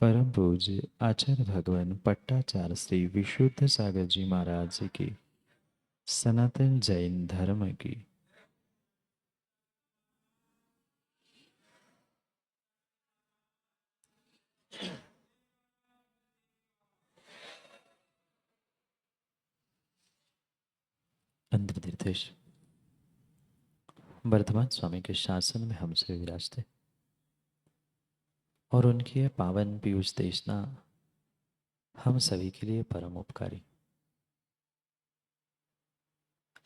परम पूज्य आचार्य भगवान पट्टाचार्य श्री विशुद्ध सागर जी महाराज जी की सनातन जैन धर्म की अंतिम तीर्थेश वर्धमान स्वामी के शासन में हमसे विराजते और उनकी यह पावन पीयूष देशना हम सभी के लिए परम उपकारी।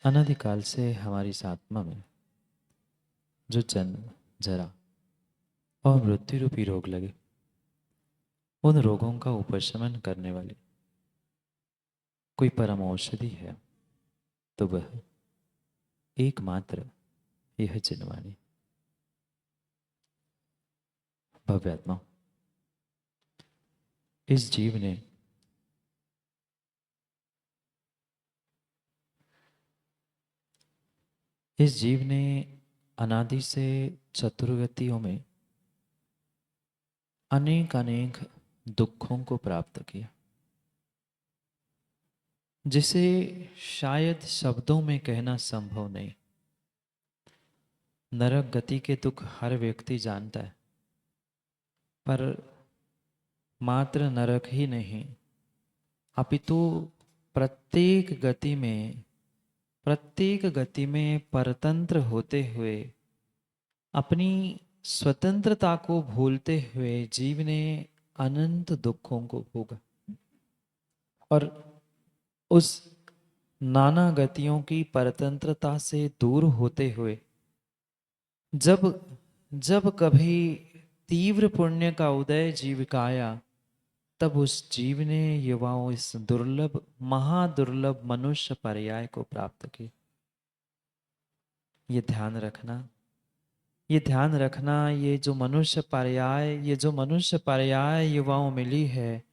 अनादिकाल से हमारी इस आत्मा में जो जन्म, जरा और मृत्यु रूपी रोग लगे, उन रोगों का उपशमन करने वाली कोई परम औषधि है तो वह एकमात्र यह जिनवाणी। भव्यात्मा, इस जीव ने अनादि से चतुर्गतियों में अनेक अनेक दुखों को प्राप्त किया, जिसे शायद शब्दों में कहना संभव नहीं। नरक गति के दुख हर व्यक्ति जानता है, पर मात्र नरक ही नहीं अपितु प्रत्येक गति में परतंत्र होते हुए अपनी स्वतंत्रता को भूलते हुए जीव ने अनंत दुखों को भोगा और उस नाना गतियों की परतंत्रता से दूर होते हुए जब जब कभी तीव्र पुण्य का उदय जीव का आया, तब उस जीव ने युवाओं इस दुर्लभ महादुर्लभ मनुष्य पर्याय को प्राप्त किया। ये ध्यान रखना, ये जो मनुष्य पर्याय युवाओं मिली है,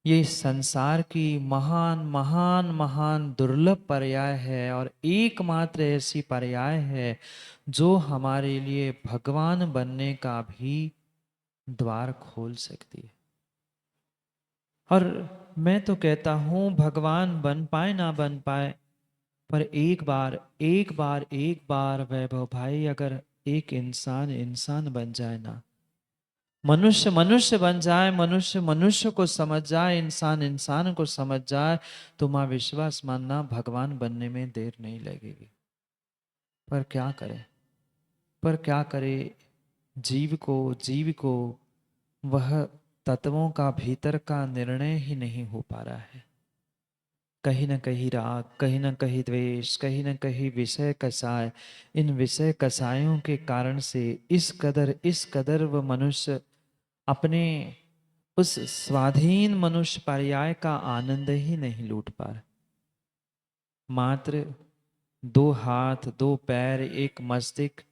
ये संसार की महान महान महान दुर्लभ पर्याय है और एकमात्र ऐसी पर्याय है जो हमारे लिए भगवान बनने का भी द्वार खोल सकती है। और मैं तो कहता हूं भगवान बन पाए ना बन पाए, पर एक बार वैभव भाई, अगर एक इंसान बन जाए ना, मनुष्य बन जाए, मनुष्य को समझ जाए, इंसान को समझ जाए, तो मां विश्वास मानना भगवान बनने में देर नहीं लगेगी। पर क्या करे जीव को वह तत्वों का भीतर का निर्णय ही नहीं हो पा रहा है। कहीं न कहीं राग, कहीं न कहीं द्वेष, कहीं न कहीं विषय कसाय, इन विषय कसायों के कारण से इस कदर वह मनुष्य अपने उस स्वाधीन मनुष्य पर्याय का आनंद ही नहीं लूट पा रहा। मात्र 2 हाथ, 2 पैर, एक मस्तिष्क,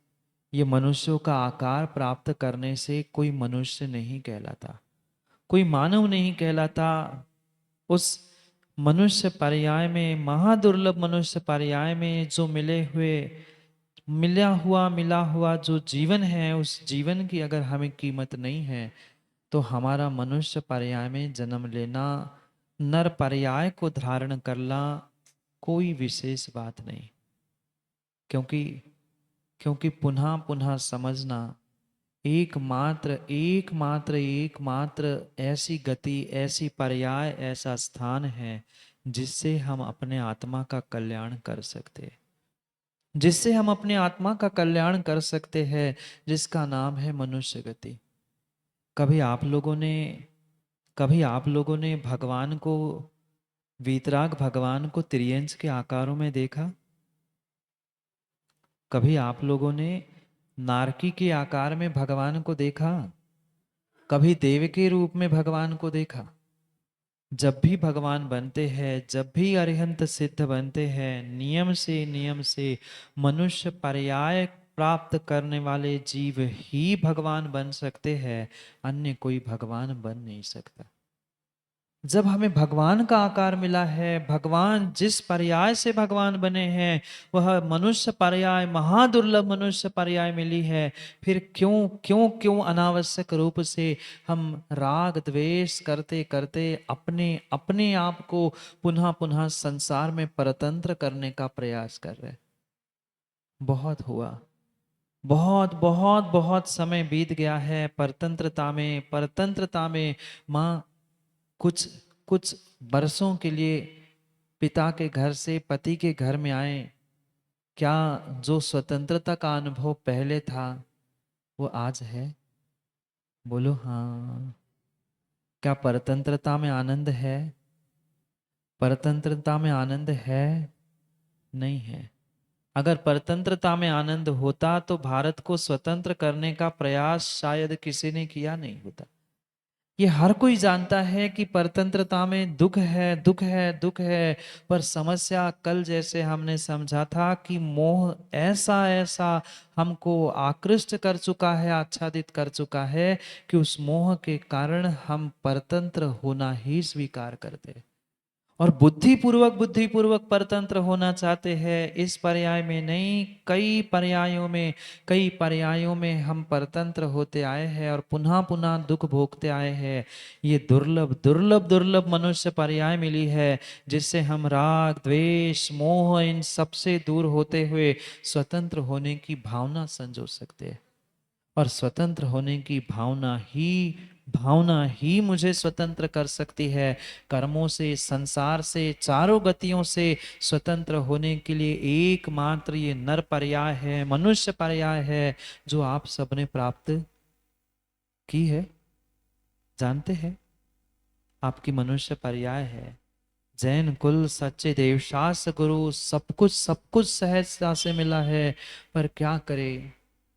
ये मनुष्यों का आकार प्राप्त करने से कोई मनुष्य नहीं कहलाता, कोई मानव नहीं कहलाता। उस मनुष्य पर्याय में, महादुर्लभ मनुष्य पर्याय में जो मिला हुआ जो जीवन है, उस जीवन की अगर हमें कीमत नहीं है, तो हमारा मनुष्य पर्याय में जन्म लेना, नर पर्याय को धारण करना कोई विशेष बात नहीं। क्योंकि पुनः पुनः समझना, एकमात्र ऐसी गति, ऐसी पर्याय, ऐसा स्थान है जिससे हम अपने आत्मा का कल्याण कर सकते हैं, जिसका नाम है मनुष्य गति। कभी आप लोगों ने भगवान को, वीतराग भगवान को त्रियंच के आकारों में देखा? कभी आप लोगों ने नारकी के आकार में भगवान को देखा? कभी देव के रूप में भगवान को देखा? जब भी भगवान बनते हैं, जब भी अरिहंत सिद्ध बनते हैं, नियम से मनुष्य पर्याय प्राप्त करने वाले जीव ही भगवान बन सकते हैं, अन्य कोई भगवान बन नहीं सकता। जब हमें भगवान का आकार मिला है, भगवान जिस पर्याय से भगवान बने हैं वह मनुष्य पर्याय, महादुर्लभ मनुष्य पर्याय मिली है, फिर क्यों क्यों क्यों अनावश्यक रूप से हम राग द्वेष करते करते अपने अपने आप को पुनः पुनः संसार में परतंत्र करने का प्रयास कर रहे हैं। बहुत हुआ, बहुत बहुत बहुत समय बीत गया है परतंत्रता में माँ कुछ कुछ बरसों के लिए पिता के घर से पति के घर में आए। क्या जो स्वतंत्रता का अनुभव पहले था वो आज है? बोलो हाँ। क्या परतंत्रता में आनंद है? परतंत्रता में आनंद है? नहीं है। अगर परतंत्रता में आनंद होता तो भारत को स्वतंत्र करने का प्रयास शायद किसी ने किया नहीं होता। ये हर कोई जानता है कि परतंत्रता में दुख है, दुख है, दुख है, पर समस्या कल जैसे हमने समझा था कि मोह ऐसा ऐसा हमको आकृष्ट कर चुका है, आच्छादित कर चुका है कि उस मोह के कारण हम परतंत्र होना ही स्वीकार करते हैं और बुद्धिपूर्वक परतंत्र होना चाहते हैं। इस पर्याय में नहीं, कई पर्यायों में हम परतंत्र होते आए हैं और पुनः पुनः दुख भोगते आए हैं। ये दुर्लभ दुर्लभ दुर्लभ मनुष्य पर्याय मिली है जिससे हम राग द्वेष मोह इन सबसे दूर होते हुए स्वतंत्र होने की भावना संजो सकते हैं। और स्वतंत्र होने की भावना ही मुझे स्वतंत्र कर सकती है। कर्मों से, संसार से, चारों गतियों से स्वतंत्र होने के लिए एकमात्र ये नर पर्याय है, मनुष्य पर्याय है जो आप सबने प्राप्त की है। जानते हैं आपकी मनुष्य पर्याय है। जैन कुल सच्चे देवशास्त्र गुरु सब कुछ सहजता से मिला है, पर क्या करें,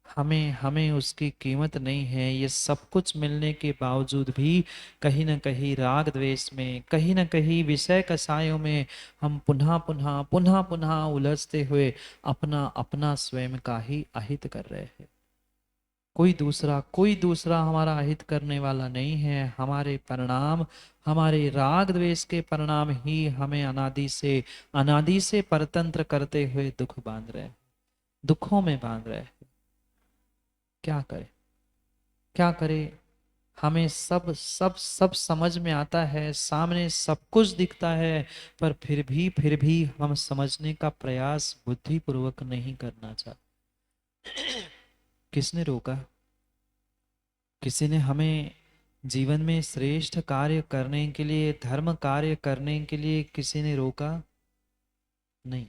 हमें हमें उसकी कीमत नहीं है। ये सब कुछ मिलने के बावजूद भी कहीं ना कहीं राग द्वेष में, कहीं ना कहीं विषय कसायों में हम पुनः पुनः उलझते हुए अपना अपना स्वयं का ही अहित कर रहे हैं। कोई दूसरा हमारा अहित करने वाला नहीं है। हमारे परिणाम, हमारे राग द्वेष के परिणाम ही हमें अनादि से परतंत्र करते हुए दुख बांध रहे हैं, दुखों में बांध रहे हैं। क्या करें, क्या करें? हमें सब समझ में आता है, सामने सब कुछ दिखता है, पर फिर भी हम समझने का प्रयास बुद्धिपूर्वक नहीं करना चाहते। किसने रोका? किसी ने हमें जीवन में श्रेष्ठ कार्य करने के लिए, धर्म कार्य करने के लिए किसी ने रोका? नहीं,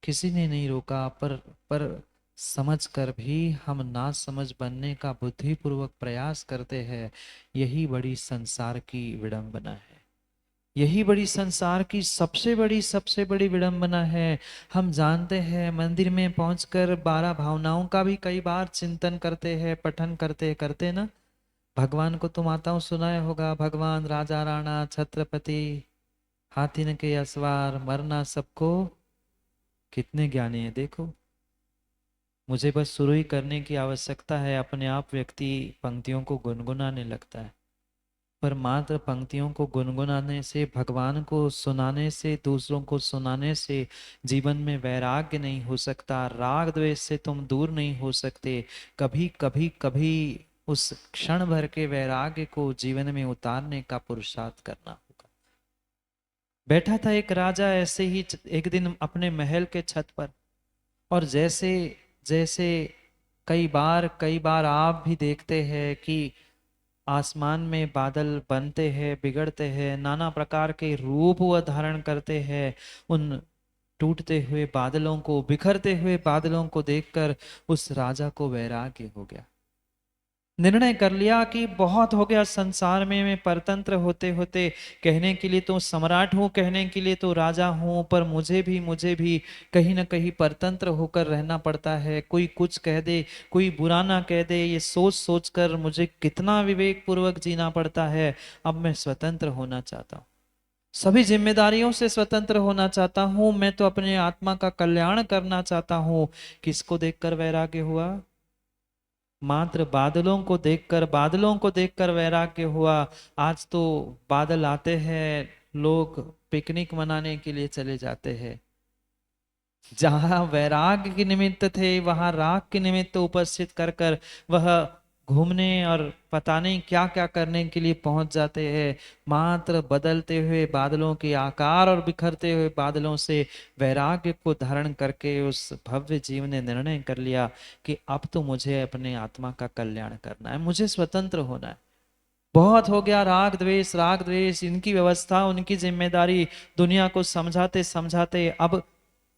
किसी ने नहीं रोका, पर समझ कर भी हम ना समझ बनने का बुद्धिपूर्वक प्रयास करते हैं। यही बड़ी संसार की विडंबना है। यही बड़ी संसार की सबसे बड़ी विडंबना है। हम जानते हैं मंदिर में पहुंचकर 12 भावनाओं का भी कई बार चिंतन करते हैं, पठन करते करते ना। भगवान को तुम आताओं सुनाया होगा, भगवान राजा राणा छत्रपति हाथी न के असवार मरना सबको। कितने ज्ञानी है देखो। मुझे बस शुरू ही करने की आवश्यकता है, अपने आप व्यक्ति पंक्तियों को गुनगुनाने लगता है। पर मात्र पंक्तियों को गुनगुनाने से, भगवान को सुनाने से, दूसरों को सुनाने से जीवन में वैराग्य नहीं हो सकता। राग द्वेष से तुम दूर नहीं हो सकते। कभी उस क्षण भर के वैराग्य को जीवन में उतारने का पुरुषार्थ करना होगा। बैठा था एक राजा ऐसे ही एक दिन अपने महल के छत पर, और जैसे जैसे कई बार आप भी देखते हैं कि आसमान में बादल बनते हैं, बिगड़ते हैं, नाना प्रकार के रूप वह धारण करते हैं। उन टूटते हुए बादलों को, बिखरते हुए बादलों को देखकर उस राजा को वैराग्य हो गया। निर्णय कर लिया कि बहुत हो गया संसार में, मैं परतंत्र होते होते, कहने के लिए तो सम्राट हूँ, कहने के लिए तो राजा हूँ, पर मुझे भी कहीं ना कहीं परतंत्र होकर रहना पड़ता है। कोई कुछ कह दे, कोई बुरा ना कह दे, ये सोच सोच कर मुझे कितना विवेक पूर्वक जीना पड़ता है। अब मैं स्वतंत्र होना चाहता हूँ, सभी जिम्मेदारियों से स्वतंत्र होना चाहता हूँ। मैं तो अपने आत्मा का कल्याण करना चाहता हूँ। किसको देखकर वैराग्य हुआ? मात्र बादलों को देखकर वैराग्य हुआ। आज तो बादल आते हैं, लोग पिकनिक मनाने के लिए चले जाते हैं। जहां वैराग्य के निमित्त थे वहां राग के निमित्त उपस्थित कर कर वह घूमने और पता नहीं क्या क्या करने के लिए पहुंच जाते हैं। मात्र बदलते हुए बादलों के आकार और बिखरते हुए बादलों से वैराग्य को धारण करके उस भव्य जीव ने निर्णय कर लिया कि अब तो मुझे अपने आत्मा का कल्याण करना है, मुझे स्वतंत्र होना है। बहुत हो गया राग द्वेष, इनकी व्यवस्था, उनकी जिम्मेदारी, दुनिया को समझाते समझाते अब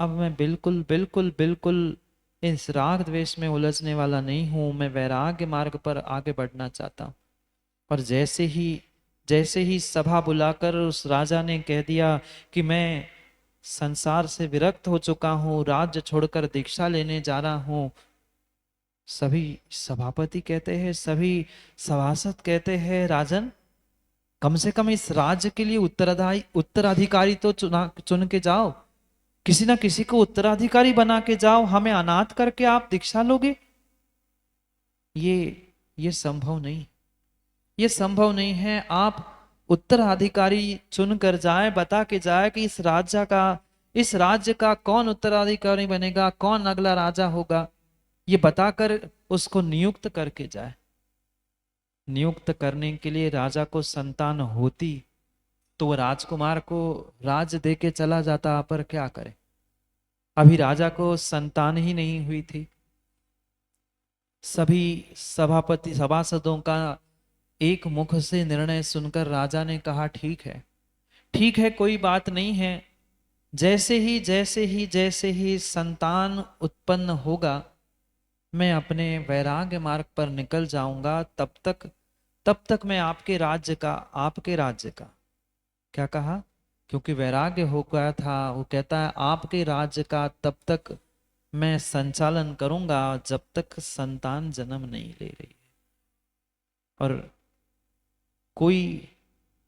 मैं बिल्कुल बिल्कुल बिल्कुल इस राग द्वेष में उलझने वाला नहीं हूं। मैं वैराग्य मार्ग पर आगे बढ़ना चाहता हूं। और जैसे ही सभा बुलाकर उस राजा ने कह दिया कि मैं संसार से विरक्त हो चुका हूं, राज्य छोड़कर दीक्षा लेने जा रहा हूं, सभी सभापति कहते हैं, सभी सभासद कहते हैं, राजन कम से कम इस राज्य के लिए उत्तराधिकारी तो चुन के जाओ, किसी ना किसी को उत्तराधिकारी बना के जाओ, हमें अनाथ करके आप दीक्षा लोगे? ये ये संभव नहीं, ये संभव नहीं है। आप उत्तराधिकारी चुन कर जाए, बता के जाए कि इस राज्य का कौन उत्तराधिकारी बनेगा, कौन अगला राजा होगा, ये बताकर उसको नियुक्त करके जाए। नियुक्त करने के लिए राजा को संतान होती तो वो राजकुमार को राज दे के चला जाता, पर क्या करे, अभी राजा को संतान ही नहीं हुई थी। सभी सभासदों का एक मुख से निर्णय सुनकर राजा ने कहा ठीक है, ठीक है, कोई बात नहीं है। जैसे ही संतान उत्पन्न होगा मैं अपने वैराग्य मार्ग पर निकल जाऊंगा। तब तक मैं आपके राज्य का क्या कहा, क्योंकि वैराग्य हो गया था, वो कहता है आपके राज्य का तब तक मैं संचालन करूंगा जब तक संतान जन्म नहीं ले रही। और कोई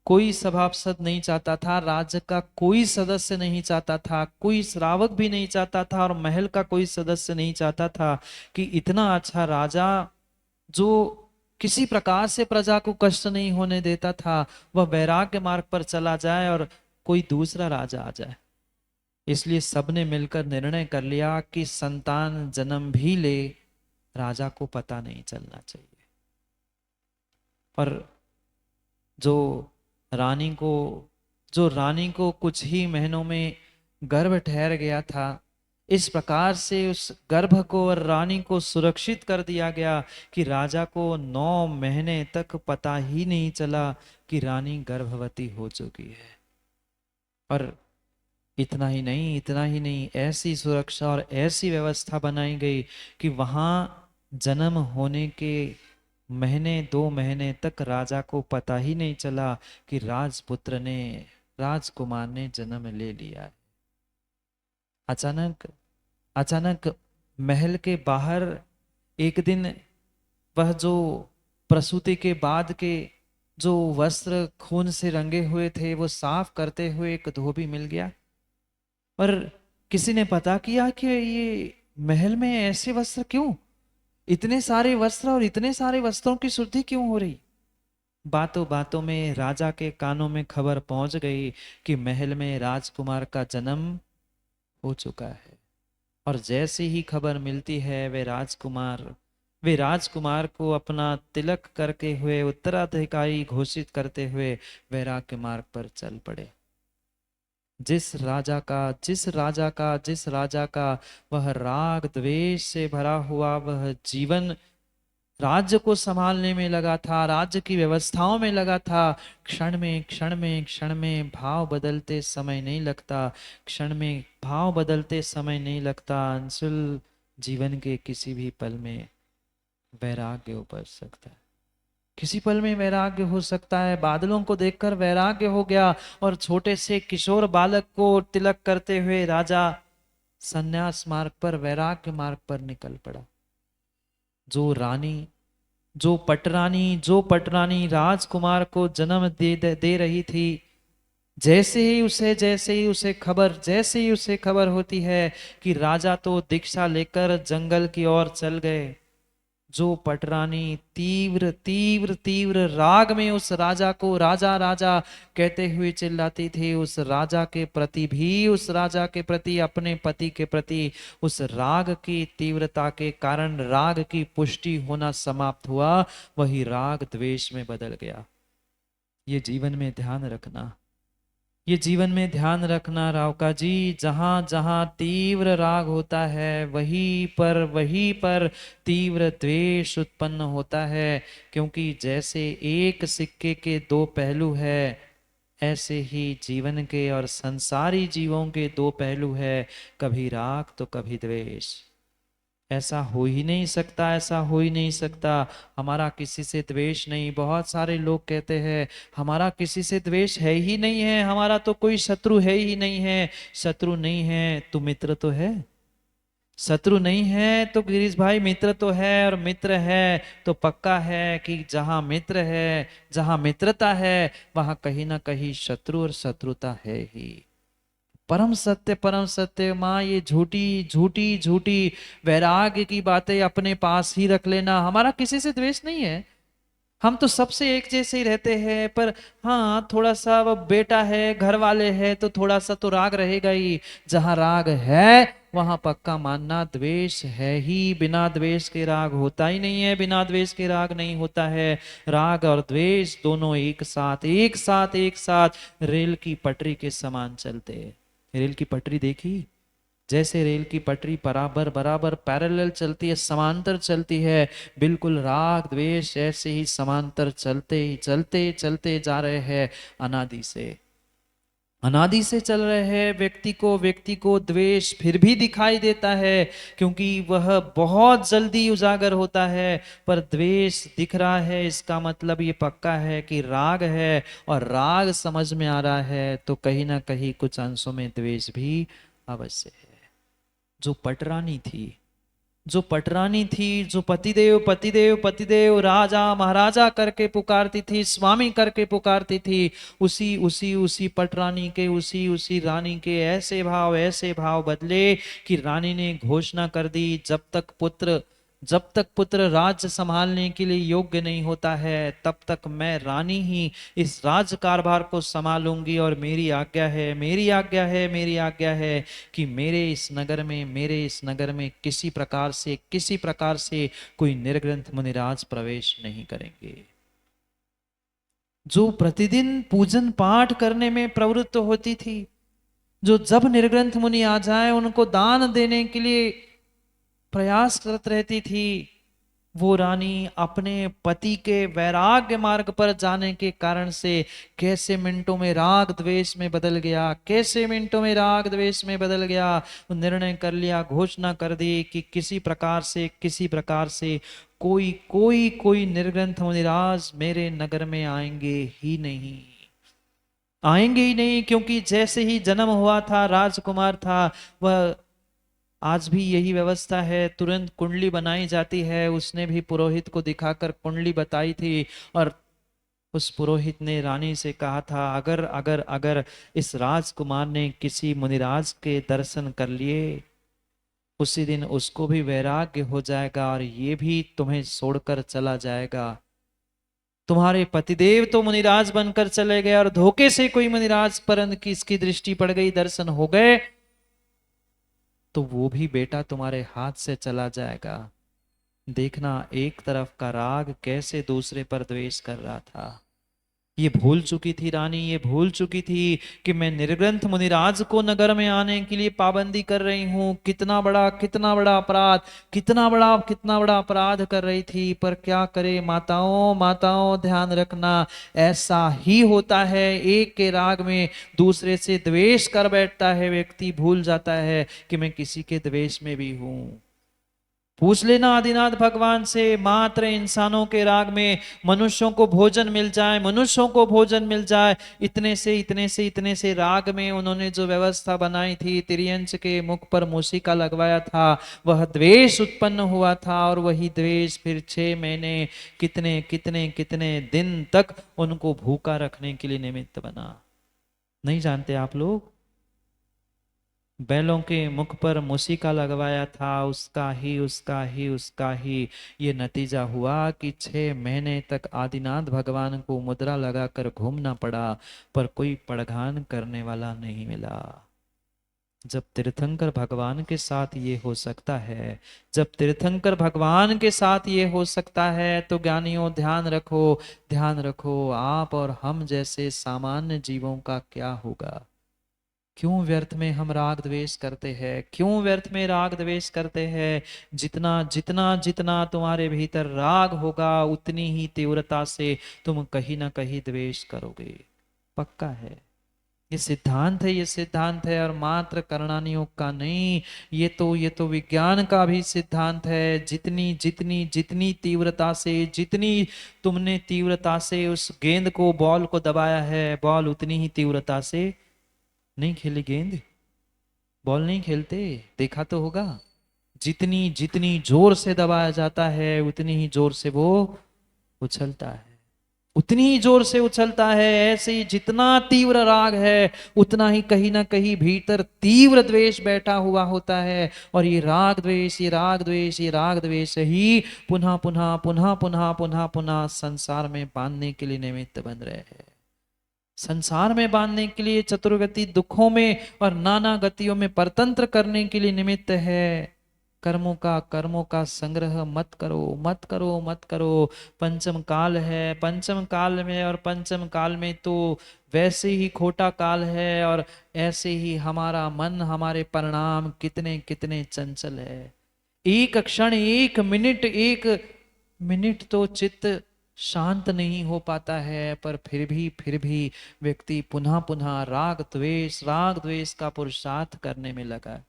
कोई सभासद नहीं चाहता था, राज्य का कोई सदस्य नहीं चाहता था, कोई श्रावक भी नहीं चाहता था, और महल का कोई सदस्य नहीं चाहता था कि इतना अच्छा राजा जो किसी प्रकार से प्रजा को कष्ट नहीं होने देता था, वह वैराग्य मार्ग पर चला जाए और कोई दूसरा राजा आ जाए। इसलिए सबने मिलकर निर्णय कर लिया कि संतान जन्म भी ले, राजा को पता नहीं चलना चाहिए। और जो रानी को कुछ ही महीनों में गर्भ ठहर गया था, इस प्रकार से उस गर्भ को और रानी को सुरक्षित कर दिया गया कि राजा को 9 महीने तक पता ही नहीं चला कि रानी गर्भवती हो चुकी है। और इतना ही नहीं, ऐसी सुरक्षा और ऐसी व्यवस्था बनाई गई कि वहां जन्म होने के महीने 2 महीने तक राजा को पता ही नहीं चला कि राजकुमार ने जन्म ले लिया है। अचानक महल के बाहर एक दिन वह जो प्रसूति के बाद के जो वस्त्र खून से रंगे हुए थे वो साफ करते हुए एक धोबी मिल गया। और किसी ने पता किया कि ये महल में ऐसे वस्त्र क्यों, इतने सारे वस्त्र और इतने सारे वस्त्रों की शुद्धि क्यों हो रही। बातों बातों में राजा के कानों में खबर पहुंच गई कि महल में राजकुमार का जन्म हो चुका है। और जैसे ही खबर मिलती है वे राजकुमार को अपना तिलक करके हुए उत्तराधिकारी घोषित करते हुए वैराग्य मार्ग पर चल पड़े। जिस राजा का वह राग द्वेष से भरा हुआ वह जीवन राज्य को संभालने में लगा था, राज्य की व्यवस्थाओं में लगा था, क्षण में भाव बदलते समय नहीं लगता, क्षण में भाव बदलते समय नहीं लगता। अंशुल, जीवन के किसी भी पल में वैराग्य उपज सकता है, किसी पल में वैराग्य हो सकता है। बादलों को देखकर वैराग्य हो गया और छोटे से किशोर बालक को तिलक करते हुए राजा संन्यास मार्ग पर, वैराग्य मार्ग पर निकल पड़ा। जो पटरानी राजकुमार को जन्म दे रही थी, जैसे ही उसे खबर होती है कि राजा तो दीक्षा लेकर जंगल की ओर चल गए, जो पटरानी तीव्र तीव्र तीव्र राग में उस राजा को राजा राजा कहते हुए चिल्लाती थी, उस राजा के प्रति भी, उस राजा के प्रति, अपने पति के प्रति, उस राग की तीव्रता के कारण राग की पुष्टि होना समाप्त हुआ, वही राग द्वेष में बदल गया। ये जीवन में ध्यान रखना, ये जीवन में ध्यान रखना रावका जी, जहां जहां तीव्र राग होता है वहीं पर तीव्र द्वेष उत्पन्न होता है। क्योंकि जैसे एक सिक्के के दो पहलू है, ऐसे ही जीवन के और संसारी जीवों के दो पहलू है, कभी राग तो कभी द्वेष। ऐसा हो ही नहीं सकता, ऐसा हो ही नहीं सकता। हमारा किसी से द्वेष नहीं। बहुत सारे लोग कहते हैं हमारा किसी से द्वेष है ही नहीं है, हमारा तो कोई शत्रु है ही नहीं है। शत्रु नहीं है तो मित्र तो है, शत्रु नहीं है तो गिरीश भाई मित्र तो है, और मित्र है तो पक्का है कि जहां मित्र है, जहां मित्रता है, वहां कहीं ना कहीं शत्रु और शत्रुता है ही। परम सत्य माँ, ये झूठी झूठी झूठी वैराग्य की बातें अपने पास ही रख लेना। हमारा किसी से द्वेष नहीं है, हम तो सबसे एक जैसे ही रहते हैं। पर हाँ, थोड़ा सा वो बेटा है, घर वाले हैं, तो थोड़ा सा तो राग रहेगा ही। जहां राग है वहां पक्का मानना द्वेष है ही। बिना द्वेष के राग होता ही नहीं है, बिना द्वेष के राग नहीं होता है। राग और द्वेष दोनों एक साथ एक साथ एक साथ रेल की पटरी के समान चलते हैं। रेल की पटरी देखी? जैसे रेल की पटरी बराबर बराबर पैरेलल चलती है, समांतर चलती है, बिल्कुल राग द्वेष ऐसे ही समांतर चलते ही चलते चलते जा रहे हैं। अनादि से, अनादि से चल रहे हैं। व्यक्ति को द्वेष फिर भी दिखाई देता है, क्योंकि वह बहुत जल्दी उजागर होता है। पर द्वेष दिख रहा है, इसका मतलब ये पक्का है कि राग है, और राग समझ में आ रहा है तो कहीं ना कहीं कुछ अंशों में द्वेष भी अवश्य है। जो पटरानी थी, जो पटरानी थी, जो पतिदेव पतिदेव पतिदेव राजा महाराजा करके पुकारती थी, स्वामी करके पुकारती थी, उसी उसी उसी पटरानी के, उसी उसी रानी के ऐसे भाव बदले कि रानी ने घोषणा कर दी, जब तक पुत्र राज्य संभालने के लिए योग्य नहीं होता है, तब तक मैं रानी ही इस राज्य कारभार को संभालूंगी। और मेरी आज्ञा है, मेरी आज्ञा है, मेरी आज्ञा है कि मेरे इस नगर में किसी प्रकार से कोई निर्ग्रंथ मुनिराज प्रवेश नहीं करेंगे। जो प्रतिदिन पूजन पाठ करने में प्रवृत्त होती थी, जो जब निर्ग्रंथ मुनि आ जाए उनको दान देने के लिए प्रयास करत रहती थी, वो रानी अपने पति के वैराग्य मार्ग पर जाने के कारण से कैसे मिनटों में राग द्वेष में बदल गया, कैसे मिनटों में राग द्वेष में बदल गया। निर्णय कर लिया, घोषणा कर दी कि किसी प्रकार से कोई कोई कोई निर्ग्रंथ मुनिराज मेरे नगर में आएंगे ही नहीं, आएंगे ही नहीं। क्योंकि जैसे ही जन्म हुआ था, राजकुमार था, वह आज भी यही व्यवस्था है, तुरंत कुंडली बनाई जाती है। उसने भी पुरोहित को दिखाकर कुंडली बताई थी, और उस पुरोहित ने रानी से कहा था, अगर अगर अगर इस राजकुमार ने किसी मुनिराज के दर्शन कर लिए, उसी दिन उसको भी वैराग्य हो जाएगा और ये भी तुम्हें छोड़कर चला जाएगा। तुम्हारे पतिदेव तो मुनिराज बनकर चले गए, और धोखे से कोई मुनिराज परंत की इसकी दृष्टि पड़ गई, दर्शन हो गए, तो वो भी बेटा तुम्हारे हाथ से चला जाएगा। देखना एक तरफ का राग कैसे दूसरे पर द्वेष कर रहा था। ये भूल चुकी थी रानी, ये भूल चुकी थी कि मैं निर्ग्रंथ मुनिराज को नगर में आने के लिए पाबंदी कर रही हूं। कितना बड़ा अपराध, कितना बड़ा अपराध कर रही थी। पर क्या करे, माताओं माताओं ध्यान रखना, ऐसा ही होता है। एक के राग में दूसरे से द्वेष कर बैठता है व्यक्ति, भूल जाता है कि मैं किसी के द्वेष में भी हूं। पूछ लेना आदिनाथ भगवान से, मात्र इंसानों के राग में मनुष्यों को भोजन मिल जाए, मनुष्यों को भोजन मिल जाए, इतने से राग में उन्होंने जो व्यवस्था बनाई थी, तिर्यंच के मुख पर मूसिका लगवाया था, वह द्वेष उत्पन्न हुआ था। और वही द्वेष फिर 6 महीने कितने दिन तक उनको भूखा रखने के लिए निमित्त बना। नहीं जानते आप लोग? बैलों के मुख पर मूसिका लगवाया था, उसका ही उसका ही उसका ही ये नतीजा हुआ कि 6 महीने तक आदिनाथ भगवान को मुद्रा लगाकर घूमना पड़ा, पर कोई पड़घान करने वाला नहीं मिला। जब तीर्थंकर भगवान के साथ ये हो सकता है, जब तीर्थंकर भगवान के साथ ये हो सकता है, तो ज्ञानियों ध्यान रखो, ध्यान रखो, आप और हम जैसे सामान्य जीवों का क्या होगा। क्यों व्यर्थ में हम राग द्वेष करते हैं, क्यों व्यर्थ में राग द्वेष करते हैं। जितना जितना जितना तुम्हारे भीतर राग होगा, उतनी ही तीव्रता से तुम कहीं ना कहीं द्वेष करोगे, पक्का है। ये सिद्धांत है, ये सिद्धांत है, और मात्र करणानी योग का नहीं, ये तो विज्ञान का भी सिद्धांत है। जितनी जितनी जितनी तीव्रता से, जितनी तुमने तीव्रता से उस गेंद को, बॉल को दबाया है, बॉल उतनी ही तीव्रता से नहीं खेली गेंद, बॉल नहीं खेलते, देखा तो होगा। जितनी जितनी जोर से दबाया जाता है, उतनी ही जोर से वो उछलता है, उतनी ही जोर से उछलता है। ऐसे ही जितना तीव्र राग है, उतना ही कहीं ना कहीं भीतर तीव्र द्वेष बैठा हुआ होता है। और ये राग द्वेष, ये राग द्वेष, ये राग द्वेष ही पुनः पुनः पुनः पुनः पुनः पुनः संसार में बांधने के लिए निमित्त बन रहे हैं, संसार में बांधने के लिए, चतुर्गति दुखों में और नाना गतियों में परतंत्र करने के लिए निमित्त है। कर्मों का संग्रह मत करो, मत करो, मत करो। पंचम काल है, पंचम काल में, और पंचम काल में तो वैसे ही खोटा काल है, और ऐसे ही हमारा मन, हमारे परिणाम कितने कितने चंचल है। एक क्षण, एक मिनट तो चित्त शांत नहीं हो पाता है, पर फिर भी व्यक्ति पुनः पुनः राग द्वेष का पुरुषार्थ करने में लगा।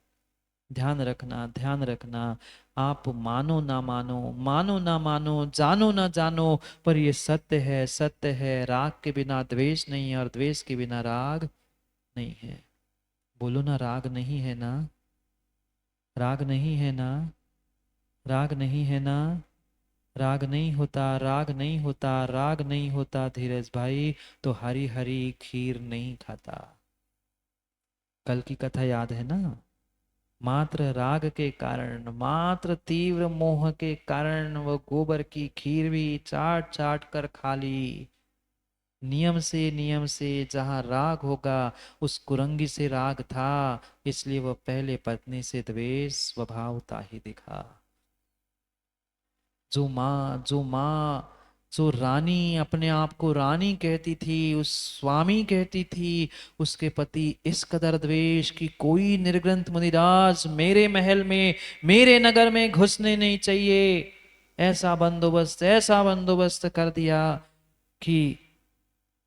ध्यान रखना, ध्यान रखना। आप मानो ना मानो, मानो ना मानो, जानो ना जानो, पर ये सत्य है, सत्य है। राग के बिना द्वेष नहीं, और द्वेष के बिना राग नहीं है। बोलो ना, राग नहीं है ना, राग नहीं है ना, राग नहीं है ना। राग नहीं होता, राग नहीं होता, राग नहीं होता धीरज भाई, तो हरी हरी खीर नहीं खाता। कल की कथा याद है ना। मात्र राग के कारण, मात्र तीव्र मोह के कारण वो गोबर की खीर भी चाट चाट कर खा ली। नियम से, नियम से, जहां राग होगा उस कुरंगी से राग था, इसलिए वह पहले पत्नी से द्वेष स्वभावता ही दिखा। जो रानी अपने आप को रानी कहती थी, उस स्वामी कहती थी, उसके पति इस कदर द्वेष कि कोई निर्ग्रंथ मुनिराज मेरे महल में, मेरे नगर में घुसने नहीं चाहिए। ऐसा बंदोबस्त कर दिया कि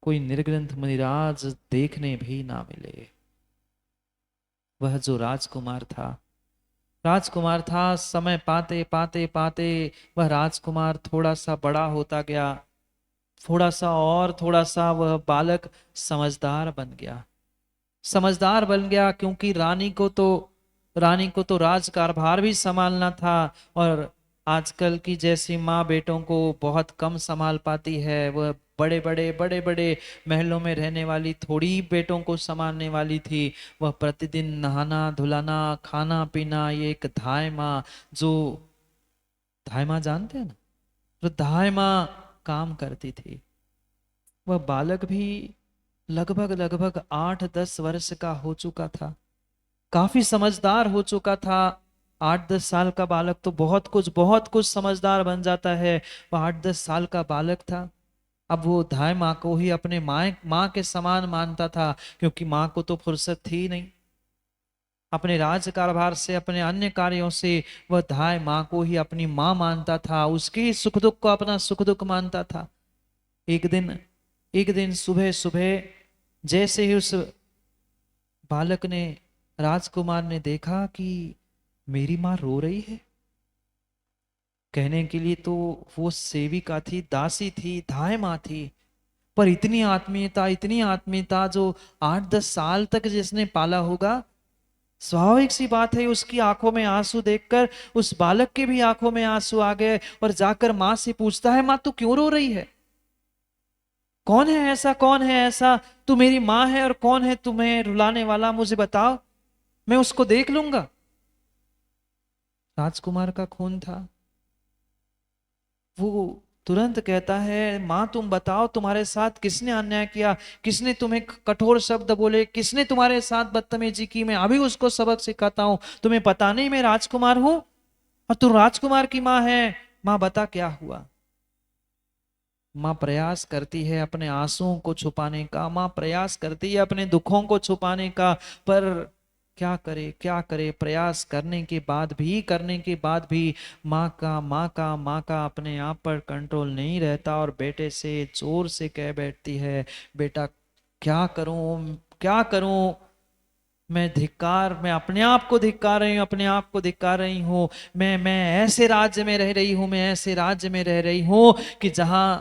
कोई निर्ग्रंथ मुनिराज देखने भी ना मिले। वह जो राजकुमार था, राजकुमार था, समय पाते पाते पाते वह राजकुमार थोड़ा सा बड़ा होता गया, थोड़ा सा और थोड़ा सा वह बालक समझदार बन गया, समझदार बन गया। क्योंकि रानी को तो राज कारभार भी संभालना था, और आजकल की जैसी माँ बेटों को बहुत कम संभाल पाती है। वह बड़े बड़े महलों में रहने वाली थोड़ी बेटों को संभालने वाली थी। वह प्रतिदिन नहाना धुलाना, खाना पीना, ये एक धाय माँ, जो धाय माँ जानते हैं ना, जो धाय माँ काम करती थी। वह बालक भी लगभग लगभग 8-10 वर्ष का हो चुका था, काफी समझदार हो चुका था। 8-10 साल का बालक तो बहुत कुछ समझदार बन जाता है। वह 8-10 साल का बालक था। अब वो धाय माँ को ही अपने माँ के समान मानता था, क्योंकि माँ को तो फुर्सत थी नहीं अपने राज कारभार से, अपने अन्य कार्यों से। वह धाय माँ को ही अपनी माँ मानता था, उसके ही सुख दुख को अपना सुख दुख मानता था। एक दिन सुबह सुबह जैसे ही उस बालक ने, राजकुमार ने देखा कि मेरी माँ रो रही है, कहने के लिए तो वो सेविका थी, दासी थी, धाय माँ थी, पर इतनी आत्मीयता, इतनी आत्मीयता, जो 8-10 साल तक जिसने पाला होगा, स्वाभाविक सी बात है उसकी आंखों में आंसू देखकर उस बालक के भी आंखों में आंसू आ गए। और जाकर माँ से पूछता है, माँ तू क्यों रो रही है, कौन है ऐसा, कौन है ऐसा, तू मेरी माँ है और कौन है तुम्हें रुलाने वाला, मुझे बताओ। मैं उसको देख लूंगा। राजकुमार का खून था। वो तुरंत कहता है, मां तुम बताओ तुम्हारे साथ किसने अन्याय किया, किसने तुम्हें कठोर शब्द बोले, किसने तुम्हारे साथ बदतमीजी की, मैं अभी उसको सबक सिखाता हूं। तुम्हें पता नहीं मैं राजकुमार हूं और तू राजकुमार की मां है। मां बता क्या हुआ। माँ प्रयास करती है अपने आंसुओं को छुपाने का, माँ प्रयास करती है अपने दुखों को छुपाने का, पर क्या करे क्या करे, प्रयास करने के बाद भी माँ का अपने आप पर कंट्रोल नहीं रहता और बेटे से जोर से कह बैठती है, बेटा क्या करूं क्या करूं, मैं अपने आप को धिक्कार रही हूँ, अपने आप को धिक्कार रही हूँ। मैं ऐसे राज्य में रह रही हूँ, मैं ऐसे राज्य में रह रही हूँ कि जहां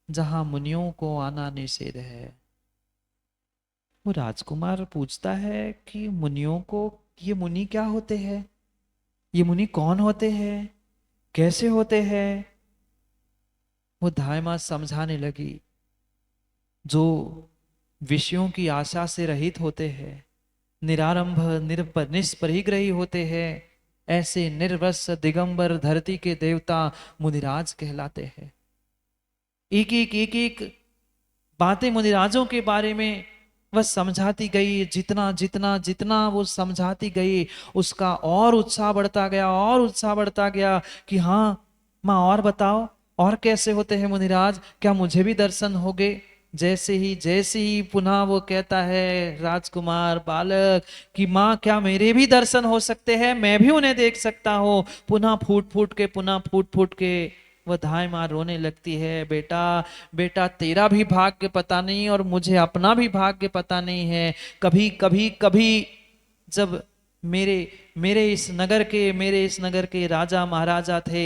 जहां मुनियों को आना निषेध है। वो राजकुमार पूछता है कि मुनियों को, ये मुनि क्या होते हैं, ये मुनि कौन होते हैं, कैसे होते हैं। वो धायमा समझाने लगी, जो विषयों की आशा से रहित होते हैं, निरारंभ निष्परिग्रही होते हैं, ऐसे निर्वस दिगंबर धरती के देवता मुनिराज कहलाते हैं। एक एक बातें मुनिराजों के बारे में वह समझाती गई। जितना जितना जितना वो समझाती गई, उसका और उत्साह बढ़ता गया, और उत्साह बढ़ता गया कि हाँ माँ और बताओ, और कैसे होते हैं मुनिराज, क्या मुझे भी दर्शन होगे। जैसे ही पुनः वो कहता है राजकुमार बालक कि माँ क्या मेरे भी दर्शन हो सकते हैं, मैं भी उन्हें देख सकता हूँ। पुनः फूट फूट के वह धाय मार रोने लगती है, बेटा बेटा तेरा भी भाग्य पता नहीं और मुझे अपना भी भाग्य पता नहीं है। कभी कभी कभी जब मेरे मेरे इस नगर के राजा महाराजा थे,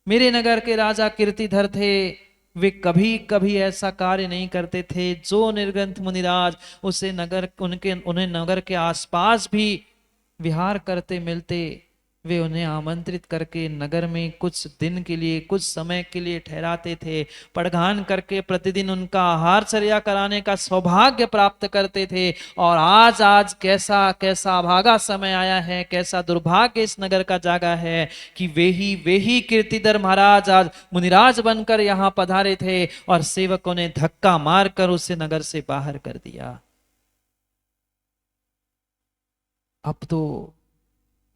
मेरे नगर के राजा कीर्तिधर थे, वे कभी कभी ऐसा कार्य नहीं करते थे जो निर्ग्रंथ मुनिराज उसे नगर उनके उन्हें नगर के आसपास भी विहार करते मिलते। वे उन्हें आमंत्रित करके नगर में कुछ दिन के लिए, कुछ समय के लिए ठहराते थे, पड़घान करके प्रतिदिन उनका आहार चर्या कराने का सौभाग्य प्राप्त करते थे। और आज आज कैसा कैसा भागा समय आया है, कैसा दुर्भाग्य इस नगर का जागा है कि वे ही कीर्तिधर महाराज आज मुनिराज बनकर यहाँ पधारे थे और सेवकों ने धक्का मारकर उसे नगर से बाहर कर दिया। अब तो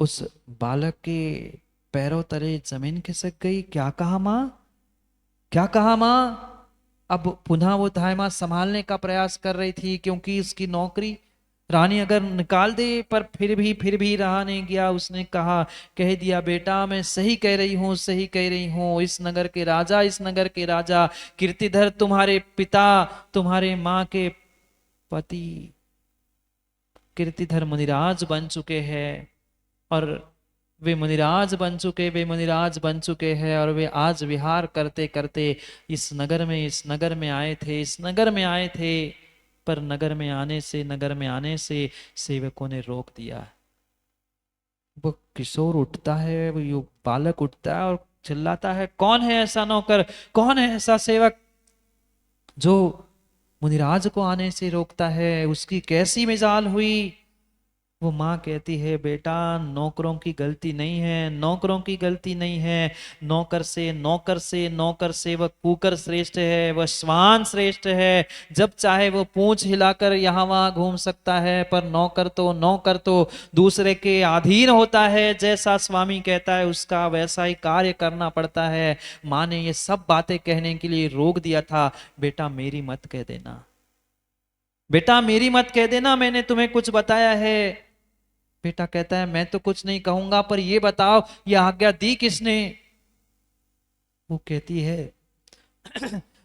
उस बालक के पैरों तले जमीन खिसक गई। क्या कहा मां, क्या कहा मां। अब पुनः वो धायमा संभालने का प्रयास कर रही थी, क्योंकि उसकी नौकरी रानी अगर निकाल दे, पर फिर भी रहा नहीं गया। उसने कहा, कह दिया, बेटा मैं सही कह रही हूँ, सही कह रही हूँ। इस नगर के राजा कीर्तिधर तुम्हारे पिता, तुम्हारे माँ के पति कीर्तिधर मुनिराज बन चुके हैं। और वे मुनिराज बन चुके हैं और वे आज विहार करते करते इस नगर में आए थे, इस नगर में आए थे। पर नगर में आने से सेवकों ने रोक दिया। वो किशोर उठता है, वो युग बालक उठता है और चिल्लाता है, कौन है ऐसा नौकर, कौन है ऐसा सेवक जो मुनिराज को आने से रोकता है, उसकी कैसी मिजाल हुई। वो माँ कहती है, बेटा नौकरों की गलती नहीं है, नौकरों की गलती नहीं है। नौकर से वह कुकर श्रेष्ठ है, वह श्वान श्रेष्ठ है। जब चाहे वो पूंछ हिलाकर यहाँ वहां घूम सकता है, पर नौकर तो दूसरे के अधीन होता है। जैसा स्वामी कहता है उसका वैसा ही कार्य करना पड़ता है। माँ ने ये सब बातें कहने के लिए रोक दिया था। बेटा मेरी मत कह देना, बेटा मेरी मत कह देना, मैंने तुम्हें कुछ बताया है। बेटा कहता है, मैं तो कुछ नहीं कहूंगा, पर ये बताओ ये आज्ञा दी किसने। वो कहती है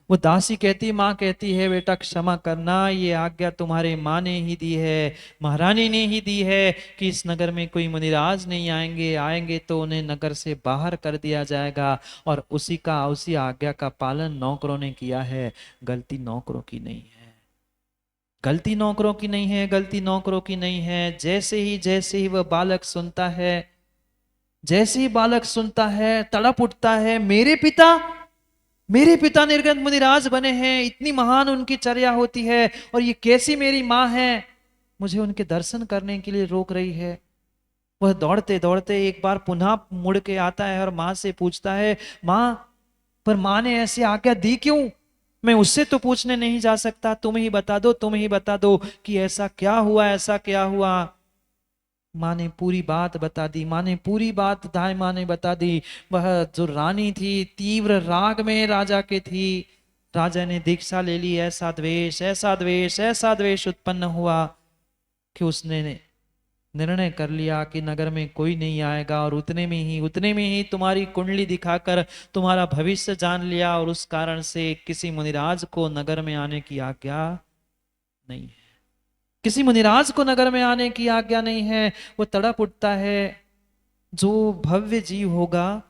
वो दासी कहती, माँ कहती है, बेटा क्षमा करना, ये आज्ञा तुम्हारे माँ ने ही दी है, महारानी ने ही दी है कि इस नगर में कोई मुनिराज नहीं आएंगे, आएंगे तो उन्हें नगर से बाहर कर दिया जाएगा। और उसी आज्ञा का पालन नौकरों ने किया है। गलती नौकरों की नहीं है, गलती नौकरों की नहीं है, गलती नौकरों की नहीं है। जैसे ही वह बालक सुनता है, जैसे ही बालक सुनता है, तड़प उठता है, मेरे पिता निर्गंथ मुनिराज बने हैं, इतनी महान उनकी चर्या होती है, और ये कैसी मेरी माँ है मुझे उनके दर्शन करने के लिए रोक रही है। वह दौड़ते दौड़ते एक बार पुनः मुड़ के आता है और माँ से पूछता है, माँ, पर माँ ने ऐसी आज्ञा दी क्यों? मैं उससे तो पूछने नहीं जा सकता, तुम ही बता दो, तुम ही बता दो कि ऐसा क्या हुआ, ऐसा क्या हुआ। माँ ने पूरी बात बता दी, माँ ने पूरी बात दाई माँ ने बता दी। वह जो रानी थी तीव्र राग में राजा के थी। राजा ने दीक्षा ले ली, ऐसा द्वेष, ऐसा द्वेष, ऐसा द्वेष उत्पन्न हुआ कि उसने निर्णय कर लिया कि नगर में कोई नहीं आएगा, और उतने में ही तुम्हारी कुंडली दिखाकर तुम्हारा भविष्य जान लिया, और उस कारण से किसी मुनिराज को नगर में आने की आज्ञा नहीं है। किसी मुनिराज को नगर में आने की आज्ञा नहीं है। वो तड़प उठता है। जो भव्य जीव होगा,